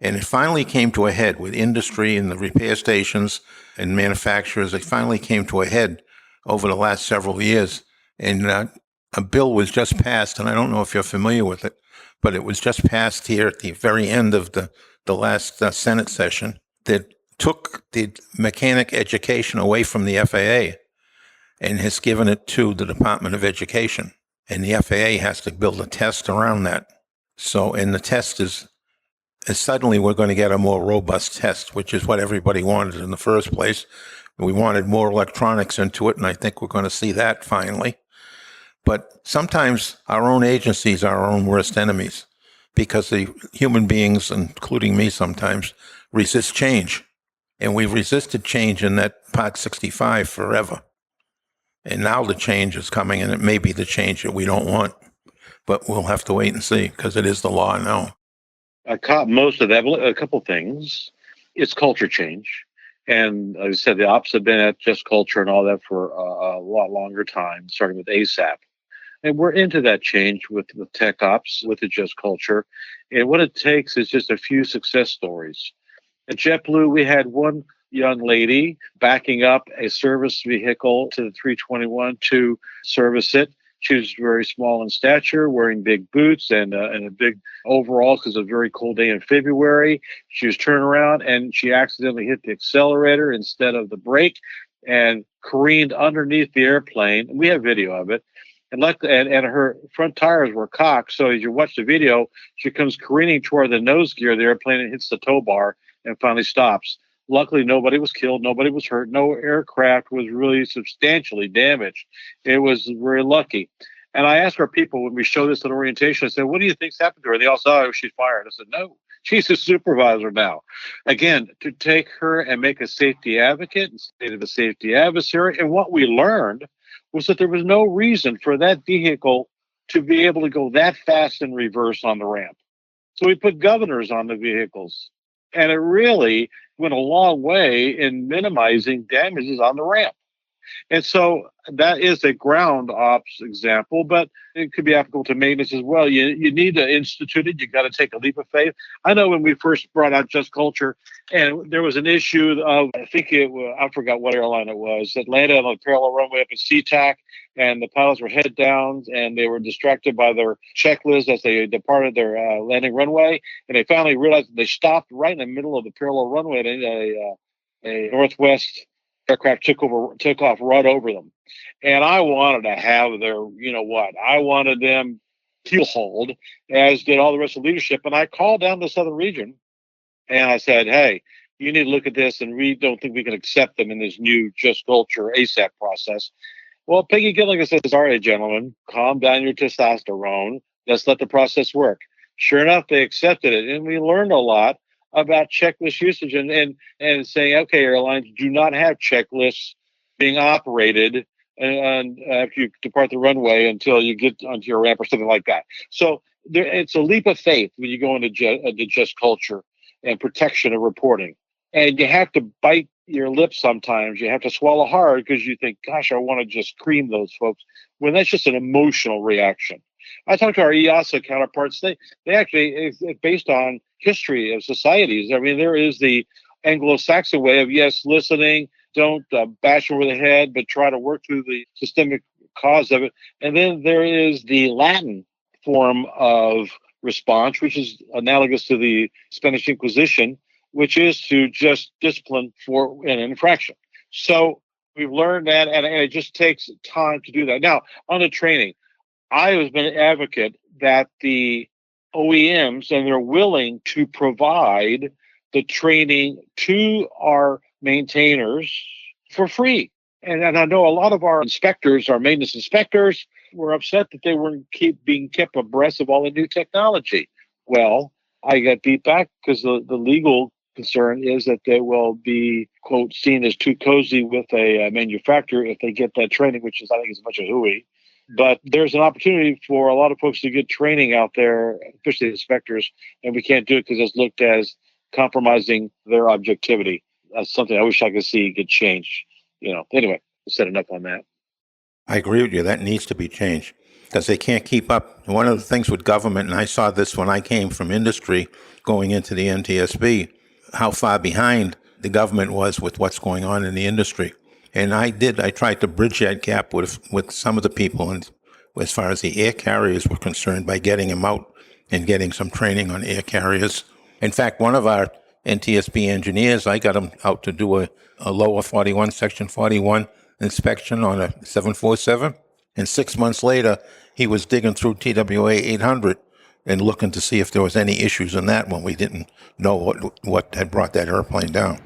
And it finally came to a head with industry and the repair stations and manufacturers. It finally came to a head over the last several years. And a bill was just passed, and I don't know if you're familiar with it, but it was just passed here at the very end of the last Senate session that took the mechanic education away from the FAA and has given it to the Department of Education. And the FAA has to build a test around that. So, and the test is suddenly we're going to get a more robust test, which is what everybody wanted in the first place. We wanted more electronics into it, and I think we're going to see that finally. But sometimes our own agencies are our own worst enemies because the human beings, including me sometimes, resist change. And we've resisted change in that Part 65 forever. And now the change is coming, and it may be the change that we don't want. But we'll have to wait and see because it is the law now. I caught most of that. A couple things. It's culture change. And like I said, the ops have been at Just Culture and all that for a lot longer time, starting with ASAP. And we're into that change with tech ops, with the Just Culture. And what it takes is just a few success stories. At JetBlue, we had one young lady backing up a service vehicle to the 321 to service it. She was very small in stature, wearing big boots and a big overall because it was a very cold day in February. She was turning around and she accidentally hit the accelerator instead of the brake and careened underneath the airplane. And we have video of it. And her front tires were cocked. So as you watch the video, she comes careening toward the nose gear of the airplane and hits the tow bar and finally stops. Luckily, nobody was killed. Nobody was hurt. No aircraft was really substantially damaged. It was very lucky. And I asked our people when we showed this at orientation, I said, what do you think's happened to her? They all said, oh, she's fired. I said, no, she's a supervisor now. Again, to take her and make a safety advocate instead of a safety adversary. And what we learned was that there was no reason for that vehicle to be able to go that fast in reverse on the ramp. So we put governors on the vehicles. And it really went a long way in minimizing damages on the ramp. And so that is a ground ops example, but it could be applicable to maintenance as well. You need to institute it. You got to take a leap of faith. I know when we first brought out Just Culture, and there was an issue of, I forgot what airline it was, that landed on a parallel runway up at SeaTac, and the pilots were head down, and they were distracted by their checklist as they departed their landing runway, and they finally realized that they stopped right in the middle of the parallel runway, and a Northwest aircraft took off right over them. And I wanted to have I wanted them keel hauled, as did all the rest of the leadership. And I called down the Southern region and I said, hey, you need to look at this, and we don't think we can accept them in this new Just Culture ASAP process. Well, Peggy Gilligan says, all right, gentlemen, calm down your testosterone. Let's let the process work. Sure enough, they accepted it. And we learned a lot about checklist usage and saying, okay, airlines do not have checklists being operated and after you depart the runway until you get onto your ramp or something like that. So it's a leap of faith when you go into Just Culture and protection of reporting. And you have to bite your lip sometimes. You have to swallow hard because you think, gosh, I want to just cream those folks, when that's just an emotional reaction. I talked to our EASA counterparts. They actually, it's based on history of societies. I mean, there is the Anglo-Saxon way of, yes, listening, don't bash over the head, but try to work through the systemic cause of it. And then there is the Latin form of response, which is analogous to the Spanish Inquisition, which is to just discipline for an infraction. So we've learned that, and it just takes time to do that. Now, on the training, I have been an advocate that the OEMs, and they're willing to provide the training to our maintainers for free. And I know a lot of our inspectors, our maintenance inspectors, were upset that they weren't being kept abreast of all the new technology. Well, I got beat back because the legal concern is that they will be, quote, seen as too cozy with a manufacturer if they get that training, which is, I think, is a bunch of hooey. But there's an opportunity for a lot of folks to get training out there, especially inspectors, and we can't do it because it's looked as compromising their objectivity. That's something I wish I could see get changed. Anyway, I said enough on that. I agree with you. That needs to be changed because they can't keep up. One of the things with government, and I saw this when I came from industry going into the NTSB, how far behind the government was with what's going on in the industry. And I tried to bridge that gap with some of the people, and as far as the air carriers were concerned, by getting them out and getting some training on air carriers. In fact, one of our NTSB engineers, I got him out to do a lower 41, section 41 inspection on a 747. And 6 months later, he was digging through TWA 800 and looking to see if there was any issues in that when we didn't know what had brought that airplane down.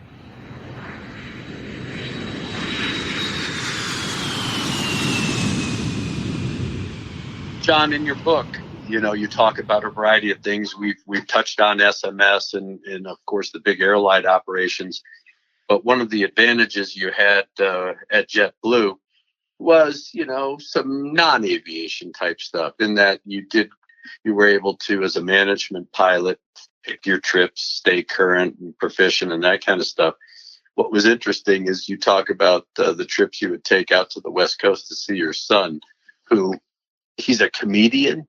John, in your book, you talk about a variety of things. We've touched on SMS and of course the big airline operations. But one of the advantages you had at JetBlue was, some non-aviation type stuff, in that you were able to, as a management pilot, pick your trips, stay current and proficient and that kind of stuff. What was interesting is you talk about the trips you would take out to the West Coast to see your son, who he's a comedian.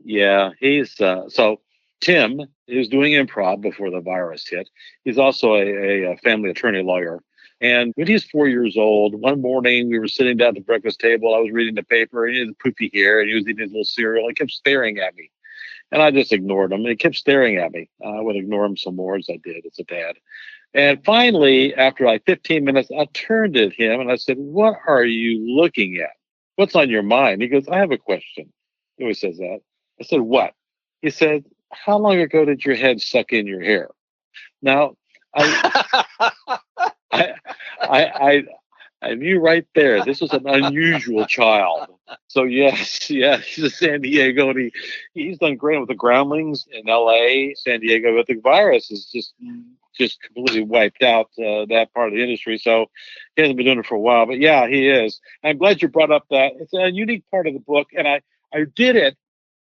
Yeah, he's so Tim is doing improv before the virus hit. He's also a family attorney lawyer. And when he's 4 years old, one morning we were sitting down at the breakfast table. I was reading the paper, and he had poofy hair, and he was eating his little cereal. He kept staring at me. And I just ignored him. And he kept staring at me. I would ignore him some more, as I did as a dad. And finally, after like 15 minutes, I turned at him and I said, "What are you looking at? What's on your mind?" He goes, "I have a question." He always says that. I said, "What?" He said, "How long ago did your head suck in your hair?" Now, I knew right there this was an unusual child. So yes, he's a San Diego, and he's done great with the groundlings in L.A., San Diego. But the virus is just completely wiped out that part of the industry. So he hasn't been doing it for a while. But yeah, he is. And I'm glad you brought up that. It's a unique part of the book, and I did it.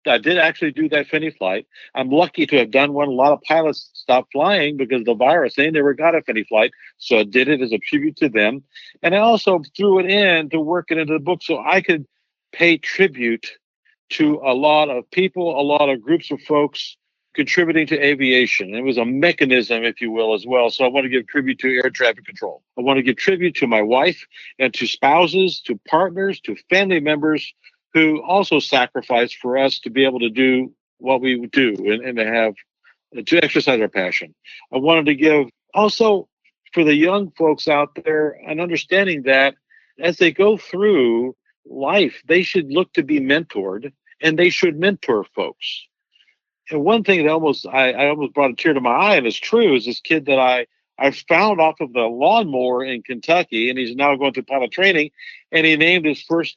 I did actually do that Finney flight. I'm lucky to have done one. A lot of pilots stopped flying because of the virus. They never got a Finney flight. So I did it as a tribute to them. And I also threw it in to work it into the book so I could pay tribute to a lot of people, a lot of groups of folks contributing to aviation. It was a mechanism, if you will, as well. So I want to give tribute to air traffic control. I want to give tribute to my wife and to spouses, to partners, to family members who also sacrifice for us to be able to do what we do and to exercise our passion. I wanted to give also for the young folks out there an understanding that as they go through life, they should look to be mentored, and they should mentor folks. And one thing that I almost brought a tear to my eye, and it's true, is this kid that I found off of the lawnmower in Kentucky, and he's now going through pilot training, and he named his first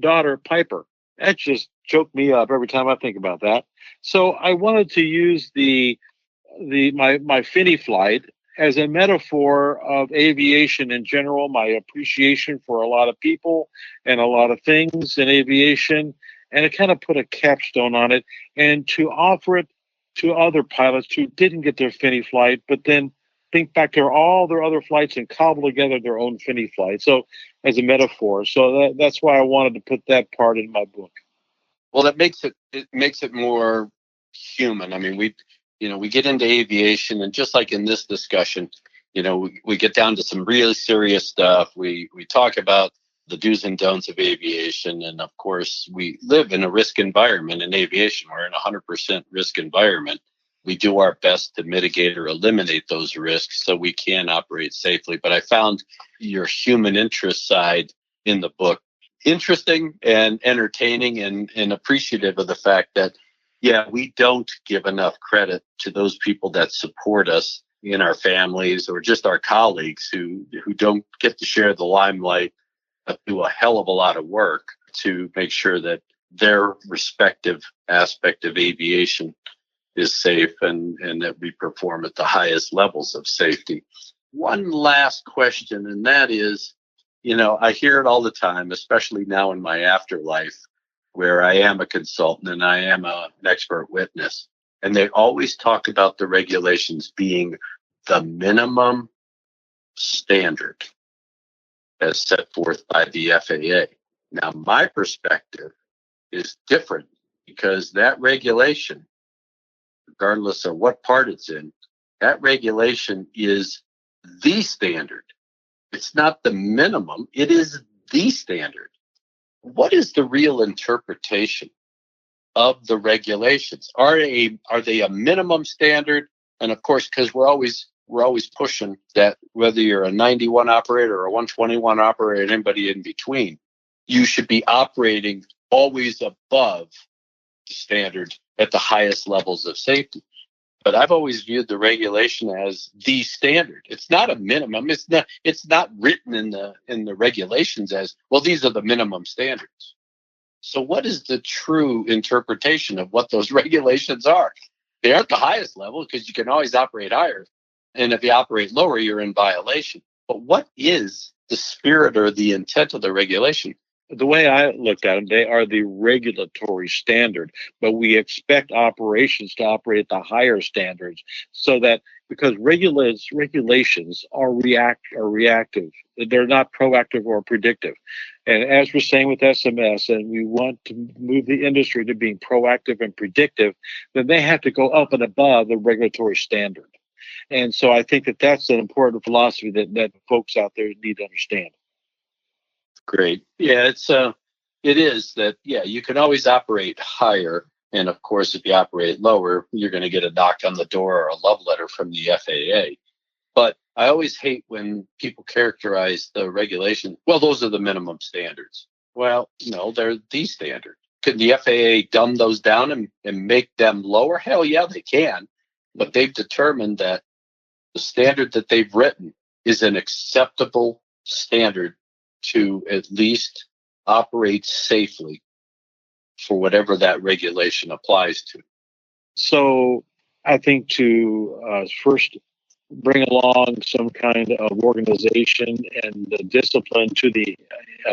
daughter Piper. That just choked me up every time I think about that. So I wanted to use my Finney flight as a metaphor of aviation in general, my appreciation for a lot of people and a lot of things in aviation, and it kind of put a capstone on it, and to offer it to other pilots who didn't get their Finney flight, but then think back to all their other flights and cobble together their own Finney flight. So as a metaphor. So that's why I wanted to put that part in my book. Well, it makes it more human. I mean, we get into aviation, and just like in this discussion, we get down to some really serious stuff. We talk about the do's and don'ts of aviation. And of course, we live in a risk environment in aviation. We're in a 100% risk environment. We do our best to mitigate or eliminate those risks so we can operate safely. But I found your human interest side in the book interesting and entertaining and appreciative of the fact that, yeah, we don't give enough credit to those people that support us in our families or just our colleagues who don't get to share the limelight, but do a hell of a lot of work to make sure that their respective aspect of aviation is safe and that we perform at the highest levels of safety. One last question, and that is, I hear it all the time, especially now in my afterlife, where I am a consultant and I am an expert witness. And they always talk about the regulations being the minimum standard as set forth by the FAA. Now, my perspective is different because that regulation, regardless of what part it's in, that regulation is the standard. It's not the minimum, it is the standard. What is the real interpretation of the regulations? Are they a minimum standard? And of course, because we're always pushing that whether you're a 91 operator or a 121 operator, anybody in between, you should be operating always above the standard at the highest levels of safety. But I've always viewed the regulation as the standard. It's not a minimum. It's not written in the regulations as, well, these are the minimum standards. So what is the true interpretation of what those regulations are? They aren't the highest level because you can always operate higher. And if you operate lower, you're in violation. But what is the spirit or the intent of the regulation? The way I looked at them, they are the regulatory standard, but we expect operations to operate at the higher standards so that because regulations are reactive. They're not proactive or predictive. And as we're saying with SMS, and we want to move the industry to being proactive and predictive, then they have to go up and above the regulatory standard. And so I think that that's an important philosophy that folks out there need to understand. Great. Yeah, it is that, yeah, you can always operate higher. And of course, if you operate lower, you're going to get a knock on the door or a love letter from the FAA. But I always hate when people characterize the regulation, well, those are the minimum standards. Well, no, they're the standard. Can the FAA dumb those down and make them lower? Hell yeah, they can. But they've determined that the standard that they've written is an acceptable standard to at least operate safely for whatever that regulation applies to. So I think to first bring along some kind of organization and the discipline to the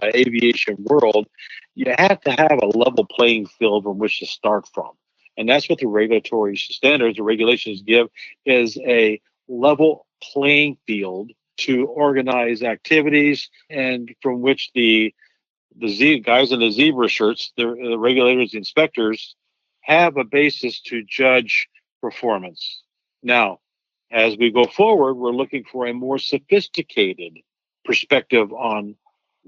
aviation world, you have to have a level playing field from which to start from. And that's what the regulatory standards, the regulations give, is a level playing field to organize activities and from which the guys in the zebra shirts, the regulators, the inspectors, have a basis to judge performance. Now, as we go forward, we're looking for a more sophisticated perspective on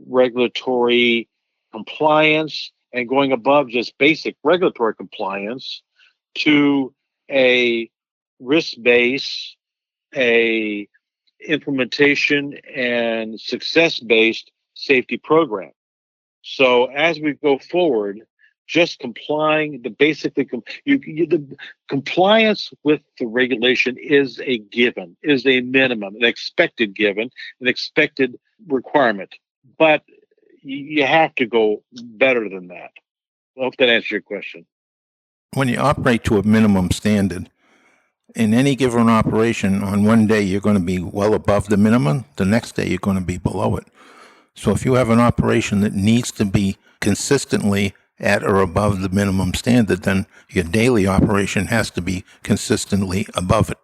regulatory compliance and going above just basic regulatory compliance to a risk base, a implementation and success-based safety program. So as we go forward, just complying, the compliance with the regulation is a given, is a minimum, an expected given, an expected requirement. But you have to go better than that. I hope that answers your question. When you operate to a minimum standard, in any given operation, on one day you're going to be well above the minimum, the next day you're going to be below it. So if you have an operation that needs to be consistently at or above the minimum standard, then your daily operation has to be consistently above it.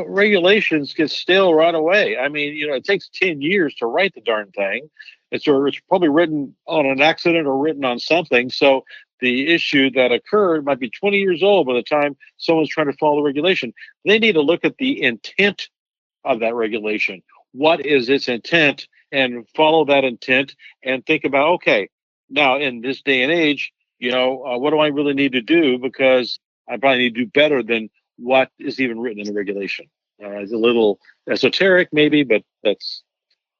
Regulations get stale right away. I mean, it takes 10 years to write the darn thing. It's probably written on an accident or written on something. So the issue that occurred might be 20 years old by the time someone's trying to follow the regulation. They need to look at the intent of that regulation. What is its intent? And follow that intent and think about, okay, now in this day and age, what do I really need to do? Because I probably need to do better than what is even written in the regulation. It's a little esoteric maybe, but that's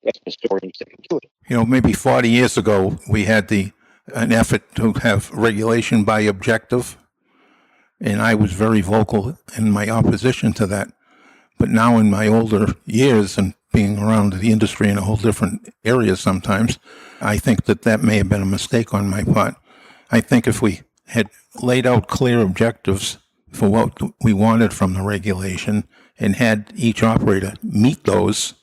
That's my story. I'm sticking to it. Maybe 40 years ago, we had an effort to have regulation by objective, and I was very vocal in my opposition to that. But now in my older years and being around the industry in a whole different area sometimes, I think that may have been a mistake on my part. I think if we had laid out clear objectives for what we wanted from the regulation and had each operator meet those,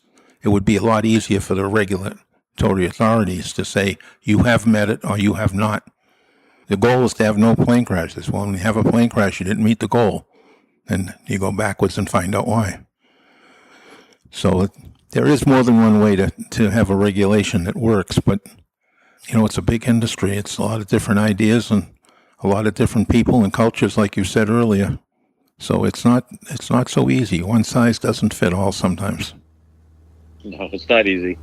it would be a lot easier for the regulatory authorities to say, you have met it or you have not. The goal is to have no plane crashes. Well, when you have a plane crash, you didn't meet the goal. And you go backwards and find out why. So there is more than one way to have a regulation that works, but it's a big industry. It's a lot of different ideas and a lot of different people and cultures, like you said earlier. So it's not so easy. One size doesn't fit all sometimes. No, it's not easy.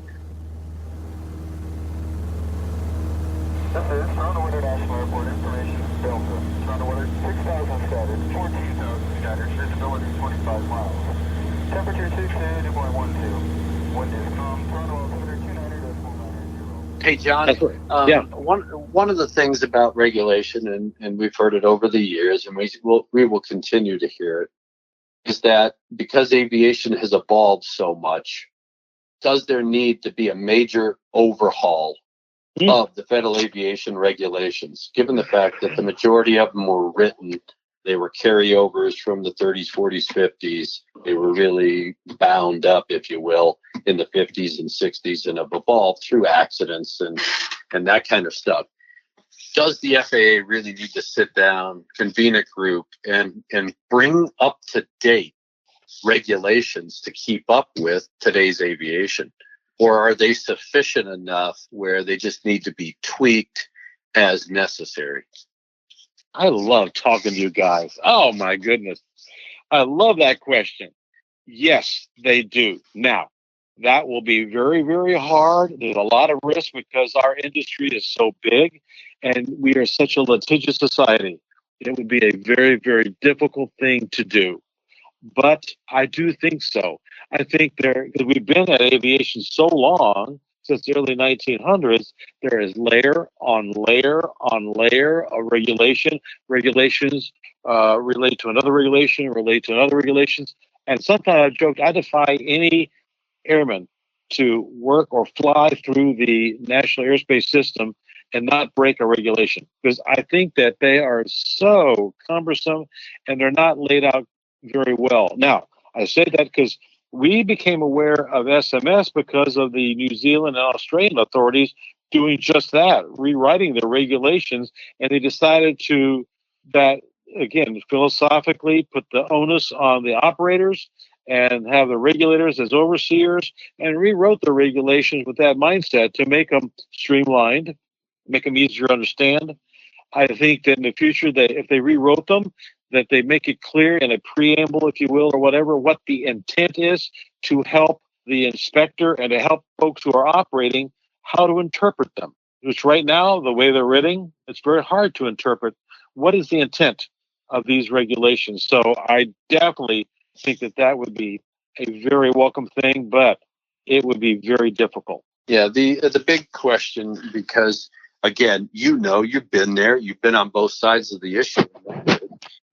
This is Toronto International Airport information, Delta. Toronto weather 6,000 scattered, 14,000 scattered, visibility 25 miles. Temperature 62.12. Wind is from Toronto altimeter 290.490. Hey, John. Yeah. One of the things about regulation, and we've heard it over the years, and we will continue to hear it, is that because aviation has evolved so much, does there need to be a major overhaul of the federal aviation regulations, given the fact that the majority of them were written, they were carryovers from the 30s, 40s, 50s. They were really bound up, if you will, in the 50s and 60s and have evolved through accidents and that kind of stuff. Does the FAA really need to sit down, convene a group, and bring up to date regulations to keep up with today's aviation? Or are they sufficient enough where they just need to be tweaked as necessary? I love talking to you guys. Oh, my goodness. I love that question. Yes, they do. Now, that will be very, very hard. There's a lot of risk because our industry is so big and we are such a litigious society. It would be a very, very difficult thing to do. But I do think so. I think because we've been at aviation so long, since the early 1900s, there is layer on layer on layer of regulation. Regulations relate to another regulation, relate to another regulations. And sometimes I joked, I defy any airman to work or fly through the national airspace system and not break a regulation, because I think that they are so cumbersome and they're not laid out very well. Now, I say that because we became aware of SMS because of the New Zealand and Australian authorities doing just that, rewriting their regulations, and they decided to, that again, philosophically put the onus on the operators and have the regulators as overseers, and rewrote the regulations with that mindset to make them streamlined, make them easier to understand. I think that in the future, that if they rewrote them, that they make it clear in a preamble, if you will, or whatever, what the intent is to help the inspector and to help folks who are operating how to interpret them. Which right now, the way they're written, it's very hard to interpret what is the intent of these regulations. So I definitely think that would be a very welcome thing, but it would be very difficult. Yeah, the big question, because again, you've been there, you've been on both sides of the issue.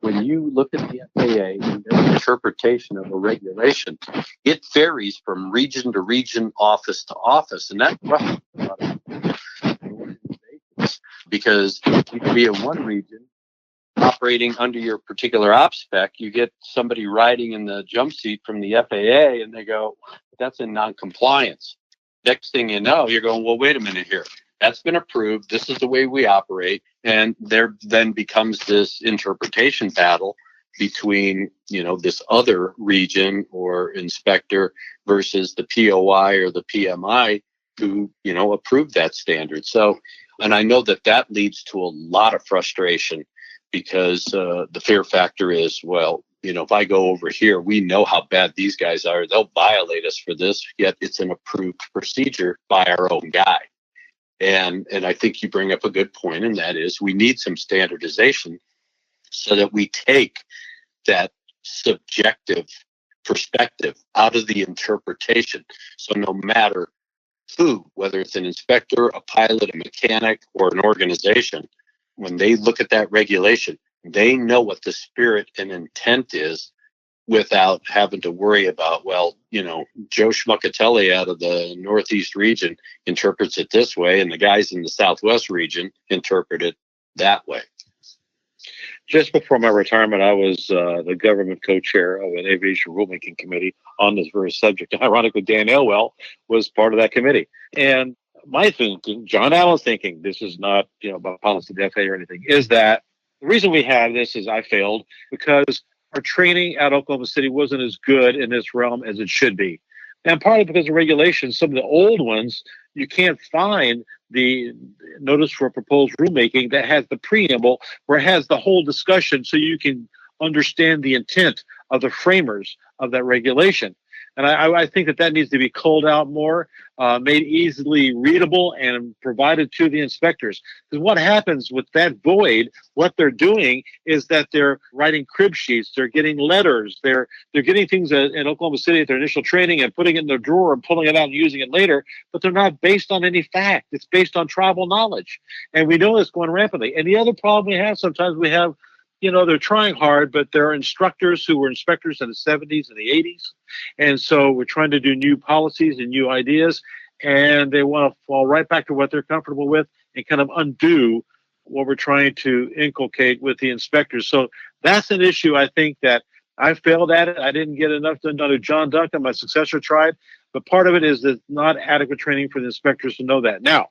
When you look at the FAA and their interpretation of a regulation, it varies from region to region, office to office, and that frustrates a lot of organizations, because you could be in one region operating under your particular op spec. You get somebody riding in the jump seat from the FAA, and they go, "That's in non-compliance." Next thing you know, you're going, "Well, wait a minute here. That's been approved. This is the way we operate." And there then becomes this interpretation battle between, this other region or inspector versus the POI or the PMI who, approved that standard. So, and I know that leads to a lot of frustration, because the fear factor is, well, if I go over here, we know how bad these guys are. They'll violate us for this, yet it's an approved procedure by our own guy. And I think you bring up a good point, and that is we need some standardization so that we take that subjective perspective out of the interpretation. So no matter who, whether it's an inspector, a pilot, a mechanic, or an organization, when they look at that regulation, they know what the spirit and intent is without having to worry about, well, Joe Schmuckatelli out of the Northeast region interprets it this way, and the guys in the Southwest region interpret it that way. Just before my retirement, I was the government co-chair of an aviation rulemaking committee on this very subject. And ironically, Dan Elwell was part of that committee. And my thinking, John Allen's thinking, this is not about policy of the FAA or anything, is that the reason we have this is I failed because our training at Oklahoma City wasn't as good in this realm as it should be. And partly because of regulations, some of the old ones, you can't find the notice for proposed rulemaking that has the preamble where it has the whole discussion so you can understand the intent of the framers of that regulation. And I think that needs to be culled out more, made easily readable and provided to the inspectors. Because what happens with that void, what they're doing is that they're writing crib sheets, they're getting letters, they're getting things in Oklahoma City at their initial training and putting it in their drawer and pulling it out and using it later, but they're not based on any fact. It's based on tribal knowledge. And we know this going rapidly. And the other problem we have, sometimes we have, they're trying hard, but there are instructors who were inspectors in the 70s and the 80s. And so we're trying to do new policies and new ideas, and they want to fall right back to what they're comfortable with and kind of undo what we're trying to inculcate with the inspectors. So that's an issue I think that I failed at it. I didn't get enough done to John Duncan, my successor, tried. But part of it is that not adequate training for the inspectors to know that. Now,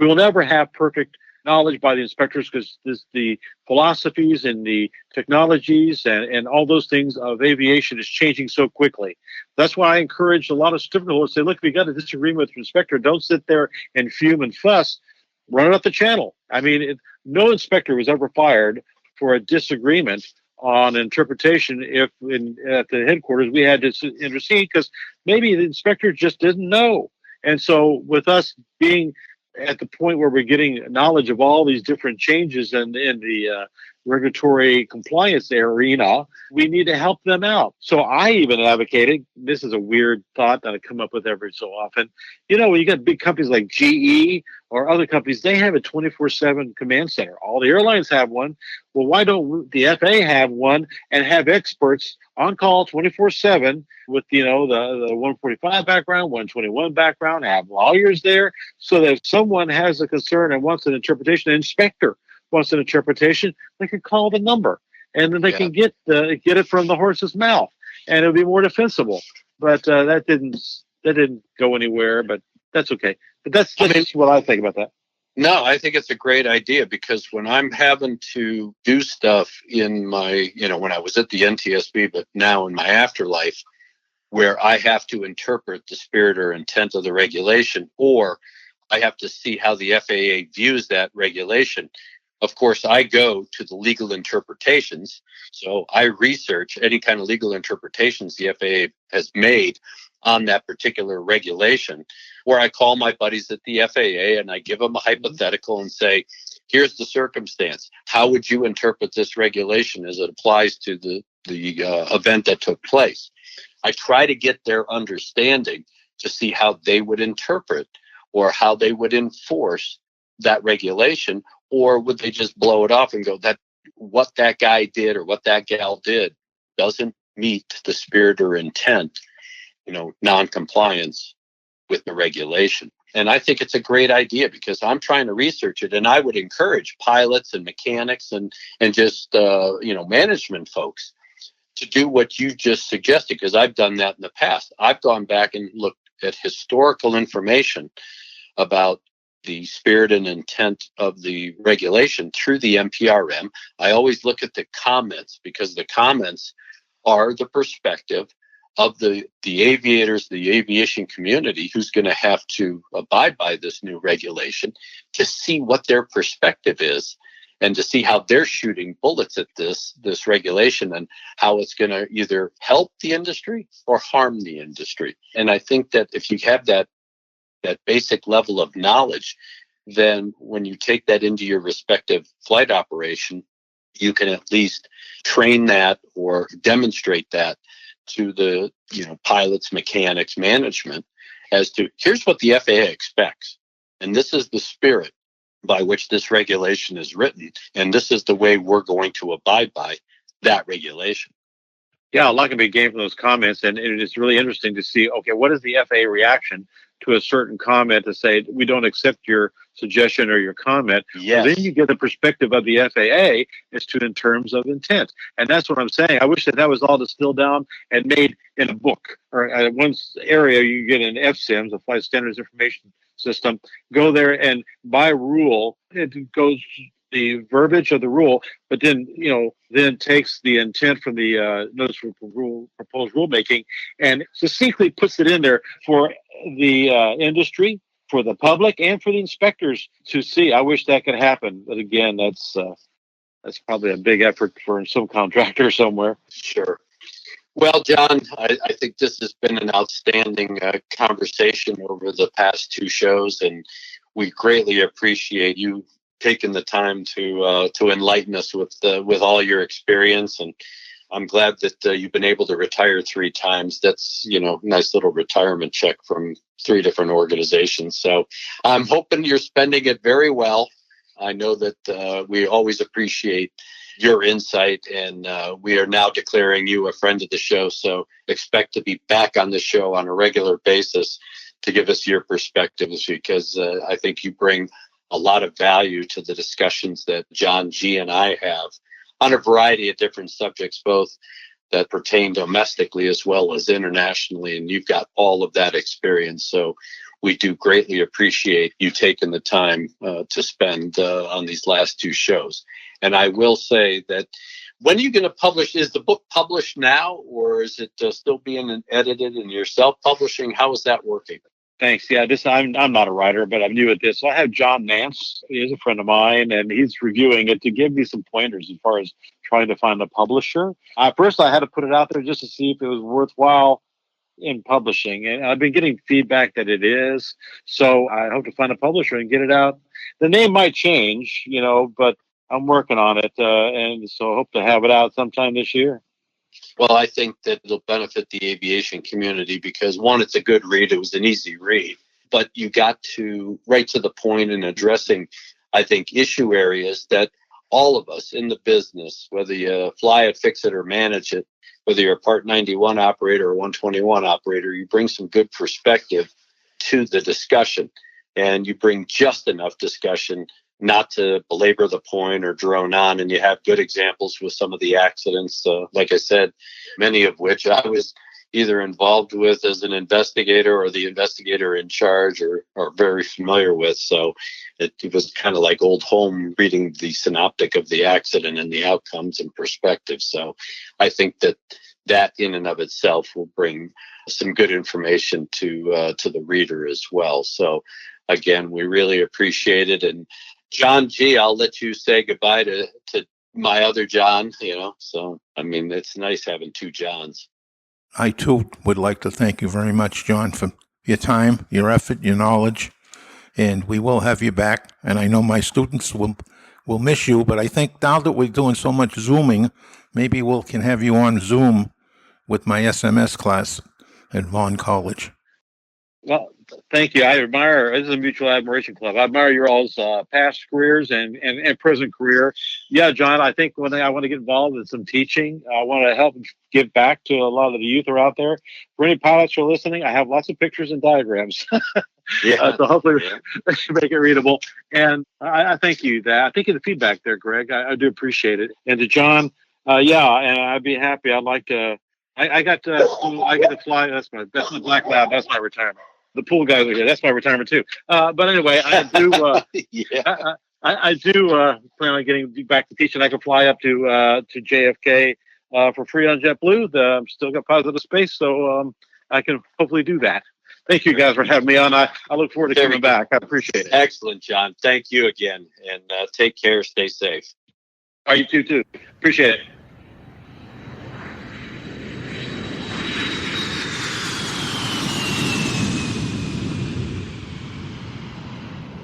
we will never have perfect knowledge by the inspectors because the philosophies and the technologies and all those things of aviation is changing so quickly. That's why I encourage a lot of certificate holders to say, look, if you got a disagreement with your inspector, don't sit there and fume and fuss. Run it up the channel. I mean, no inspector was ever fired for a disagreement on interpretation if at the headquarters we had to intercede because maybe the inspector just didn't know. And so with us being at the point where we're getting knowledge of all these different changes in the regulatory compliance arena, we need to help them out. So I even advocated, this is a weird thought that I come up with every so often, when you got big companies like GE or other companies, they have a 24/7 command center. All the airlines have one. Well, why don't the FAA have one and have experts on call 24/7 with, the 145 background, 121 background, have lawyers there so that if someone has a concern and wants an interpretation, an inspector wants an interpretation, they can call the number and then they can get it from the horse's mouth and it'll be more defensible. But that didn't go anywhere, but that's okay. But that's what I think about that. No, I think it's a great idea because when I'm having to do stuff in my, when I was at the NTSB, but now in my afterlife, where I have to interpret the spirit or intent of the regulation, or I have to see how the FAA views that regulation. Of course, I go to the legal interpretations. So I research any kind of legal interpretations the FAA has made on that particular regulation, where I call my buddies at the FAA and I give them a hypothetical and say, here's the circumstance. How would you interpret this regulation as it applies to the event that took place? I try to get their understanding to see how they would interpret or how they would enforce that regulation, or would they just blow it off and go, that what that guy did or what that gal did doesn't meet the spirit or intent, non-compliance with the regulation. And I think it's a great idea because I'm trying to research it, and I would encourage pilots and mechanics and just management folks to do what you just suggested, because I've done that in the past. I've gone back and looked at historical information about the spirit and intent of the regulation through the NPRM. I always look at the comments because the comments are the perspective of the aviators, the aviation community who's going to have to abide by this new regulation, to see what their perspective is and to see how they're shooting bullets at this regulation and how it's going to either help the industry or harm the industry. And I think that if you have that basic level of knowledge, then when you take that into your respective flight operation, you can at least train that or demonstrate that to the pilots, mechanics, management, as to here's what the FAA expects. And this is the spirit by which this regulation is written. And this is the way we're going to abide by that regulation. Yeah, a lot can be gained from those comments, and it is really interesting to see, okay, what is the FAA reaction to a certain comment to say, we don't accept your suggestion or your comment? Yes. Well, then you get the perspective of the FAA as to in terms of intent. And that's what I'm saying. I wish that was all distilled down and made in a book, or at one area you get an FSIMS, a Flight Standards Information System. Go there and by rule, it goes the verbiage of the rule, but then then takes the intent from the notice of proposed rulemaking and succinctly puts it in there for the industry, for the public, and for the inspectors to see. I wish that could happen, but again, that's probably a big effort for some contractor somewhere. Sure. Well, John, I think this has been an outstanding conversation over the past two shows, and we greatly appreciate you taking the time to enlighten us with all your experience. And I'm glad that you've been able to retire 3 times. That's, nice little retirement check from 3 different organizations. So I'm hoping you're spending it very well. I know that we always appreciate your insight, and we are now declaring you a friend of the show. So expect to be back on the show on a regular basis to give us your perspectives, because I think you bring a lot of value to the discussions that John G. and I have on a variety of different subjects, both that pertain domestically as well as internationally. And you've got all of that experience. So we do greatly appreciate you taking the time to spend on these last 2 shows. And I will say that when are you going to publish? Is the book published now, or is it still being edited and you're self-publishing? How is that working? Thanks. Yeah, I'm not a writer, but I'm new at this. So I have John Nance. He is a friend of mine, and he's reviewing it to give me some pointers as far as trying to find a publisher. First, I had to put it out there just to see if it was worthwhile in publishing, and I've been getting feedback that it is. So I hope to find a publisher and get it out. The name might change, but I'm working on it, and so I hope to have it out sometime this year. Well, I think that it'll benefit the aviation community because, one, it's a good read. It was an easy read. But you got to right to the point in addressing, I think, issue areas that all of us in the business, whether you fly it, fix it, or manage it, whether you're a Part 91 operator or 121 operator, you bring some good perspective to the discussion. And you bring just enough discussion not to belabor the point or drone on. And you have good examples with some of the accidents, like I said, many of which I was either involved with as an investigator or the investigator in charge or very familiar with. So it was kind of like old home reading the synoptic of the accident and the outcomes and perspective. So I think that in and of itself will bring some good information to the reader as well. So again, we really appreciate it. And John G., I'll let you say goodbye to my other John, So, I mean, it's nice having 2 Johns. I, too, would like to thank you very much, John, for your time, your effort, your knowledge, and we will have you back. And I know my students will miss you, but I think now that we're doing so much Zooming, maybe we can have you on Zoom with my SMS class at Vaughn College. Well, thank you. I admire, this is a mutual admiration club. I admire your all's past careers and present career. Yeah, John, I think I want to get involved in some teaching. I want to help give back to a lot of the youth who are out there. For any pilots who are listening, I have lots of pictures and diagrams. Yeah. So hopefully make it readable. And I thank you. I thank you for the feedback there, Greg. I do appreciate it. And to John, and I'd be happy. I'd like to. I get to fly. That's my Black Lab. That's my retirement. The pool guys are here. That's my retirement too. But anyway, I do. I do plan on getting back to teaching. I can fly up to JFK for free on JetBlue. I'm still got positive space, so I can hopefully do that. Thank you guys for having me on. I look forward to coming back. I appreciate it. Excellent, John. Thank you again, and take care. Stay safe. All right, you too. Appreciate it.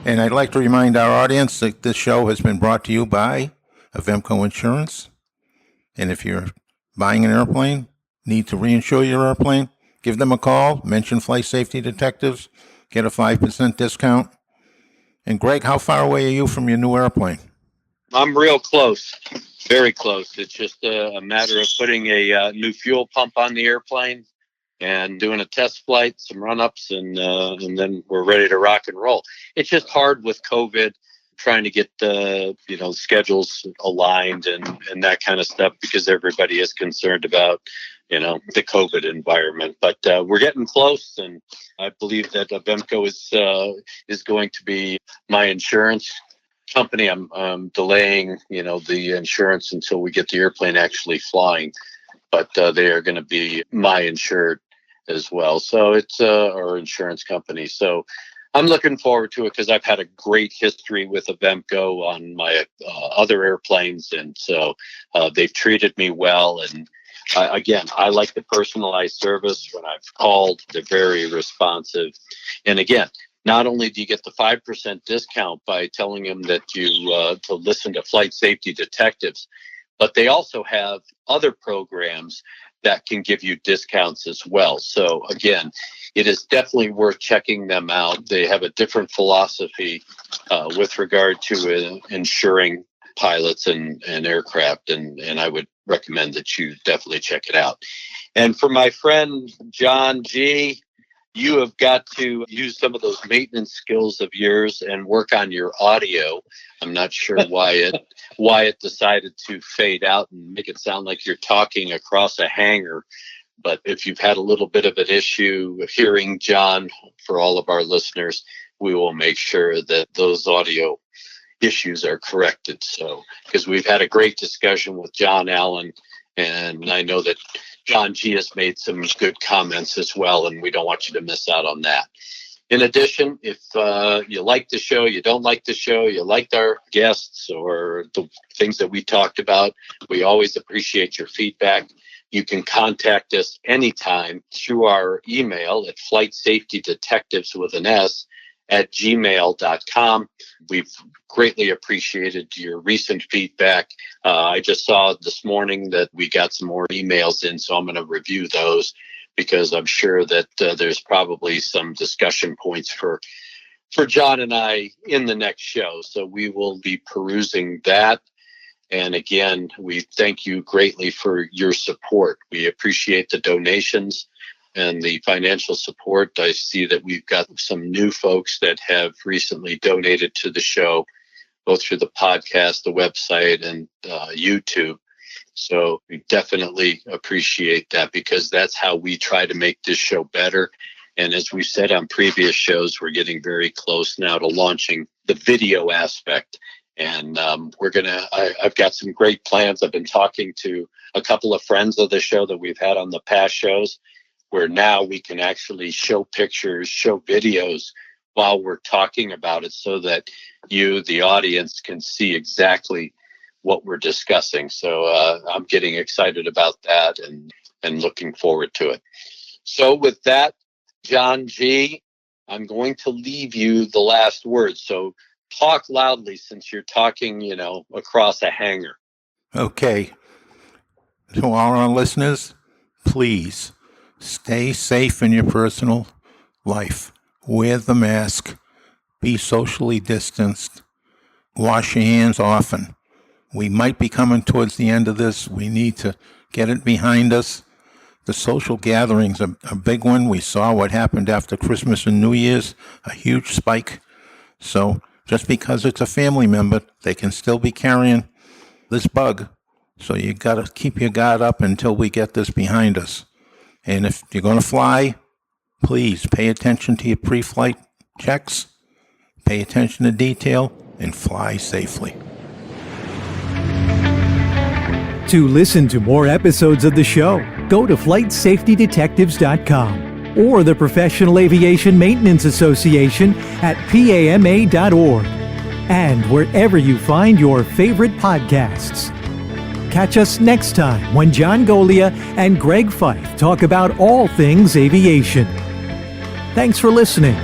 And I'd like to remind our audience that this show has been brought to you by Avemco Insurance. And if you're buying an airplane, need to reinsure your airplane, Give them a call, mention Flight Safety Detectives, get a 5% discount. And Greg, how far away are you from your new airplane? I'm real close, very close. It's just a matter of putting a new fuel pump on the airplane and doing a test flight, some run-ups, and then we're ready to rock and roll. It's just hard with COVID, trying to get the schedules aligned and that kind of stuff, because everybody is concerned about the COVID environment. But we're getting close, and I believe that Avemco is going to be my insurance company. I'm delaying the insurance until we get the airplane actually flying, but they are going to be my insured as well. So it's our insurance company. So I'm looking forward to it because I've had a great history with Avemco on my other airplanes, and so they've treated me well. And I like the personalized service. When I've called, they're very responsive. And again, not only do you get the 5% discount by telling them that you to listen to Flight Safety Detectives, but they also have other programs that can give you discounts as well. So again, it is definitely worth checking them out. They have a different philosophy with regard to insuring pilots and aircraft, and I would recommend that you definitely check it out. And for my friend John G., you have got to use some of those maintenance skills of yours and work on your audio. I'm not sure why it decided to fade out and make it sound like you're talking across a hangar. But if you've had a little bit of an issue hearing John, for all of our listeners, we will make sure that those audio issues are corrected. So, because we've had a great discussion with John Allen, and I know that John G has made some good comments as well, and we don't want you to miss out on that. In addition, if you like the show, you don't like the show, you liked our guests or the things that we talked about, we always appreciate your feedback. You can contact us anytime through our email at flightsafetydetectives with an S @gmail.com. We've greatly appreciated your recent feedback. I just saw this morning that we got some more emails in, so I'm going to review those because I'm sure that there's probably some discussion points for John and I in the next show. So we will be perusing that. And again, we thank you greatly for your support. We appreciate the donations and the financial support. I see that we've got some new folks that have recently donated to the show, both through the podcast, the website, and YouTube. So we definitely appreciate that, because that's how we try to make this show better. And as we said on previous shows, we're getting very close now to launching the video aspect. And I've got some great plans. I've been talking to a couple of friends of the show that we've had on the past shows, where now we can actually show pictures, show videos while we're talking about it, so that you, the audience, can see exactly what we're discussing. So I'm getting excited about that and looking forward to it. So with that, John G., I'm going to leave you the last word. So talk loudly, since you're talking, across a hangar. Okay. To all our listeners, please stay safe in your personal life. Wear the mask. Be socially distanced. Wash your hands often. We might be coming towards the end of this. We need to get it behind us. The social gatherings are a big one. We saw what happened after Christmas and New Year's, a huge spike. So just because it's a family member, they can still be carrying this bug. So you got to keep your guard up until we get this behind us. And if you're going to fly, please pay attention to your pre-flight checks, pay attention to detail, and fly safely. To listen to more episodes of the show, go to flightsafetydetectives.com or the Professional Aviation Maintenance Association at PAMA.org, and wherever you find your favorite podcasts. Catch us next time when John Golia and Greg Fife talk about all things aviation. Thanks for listening.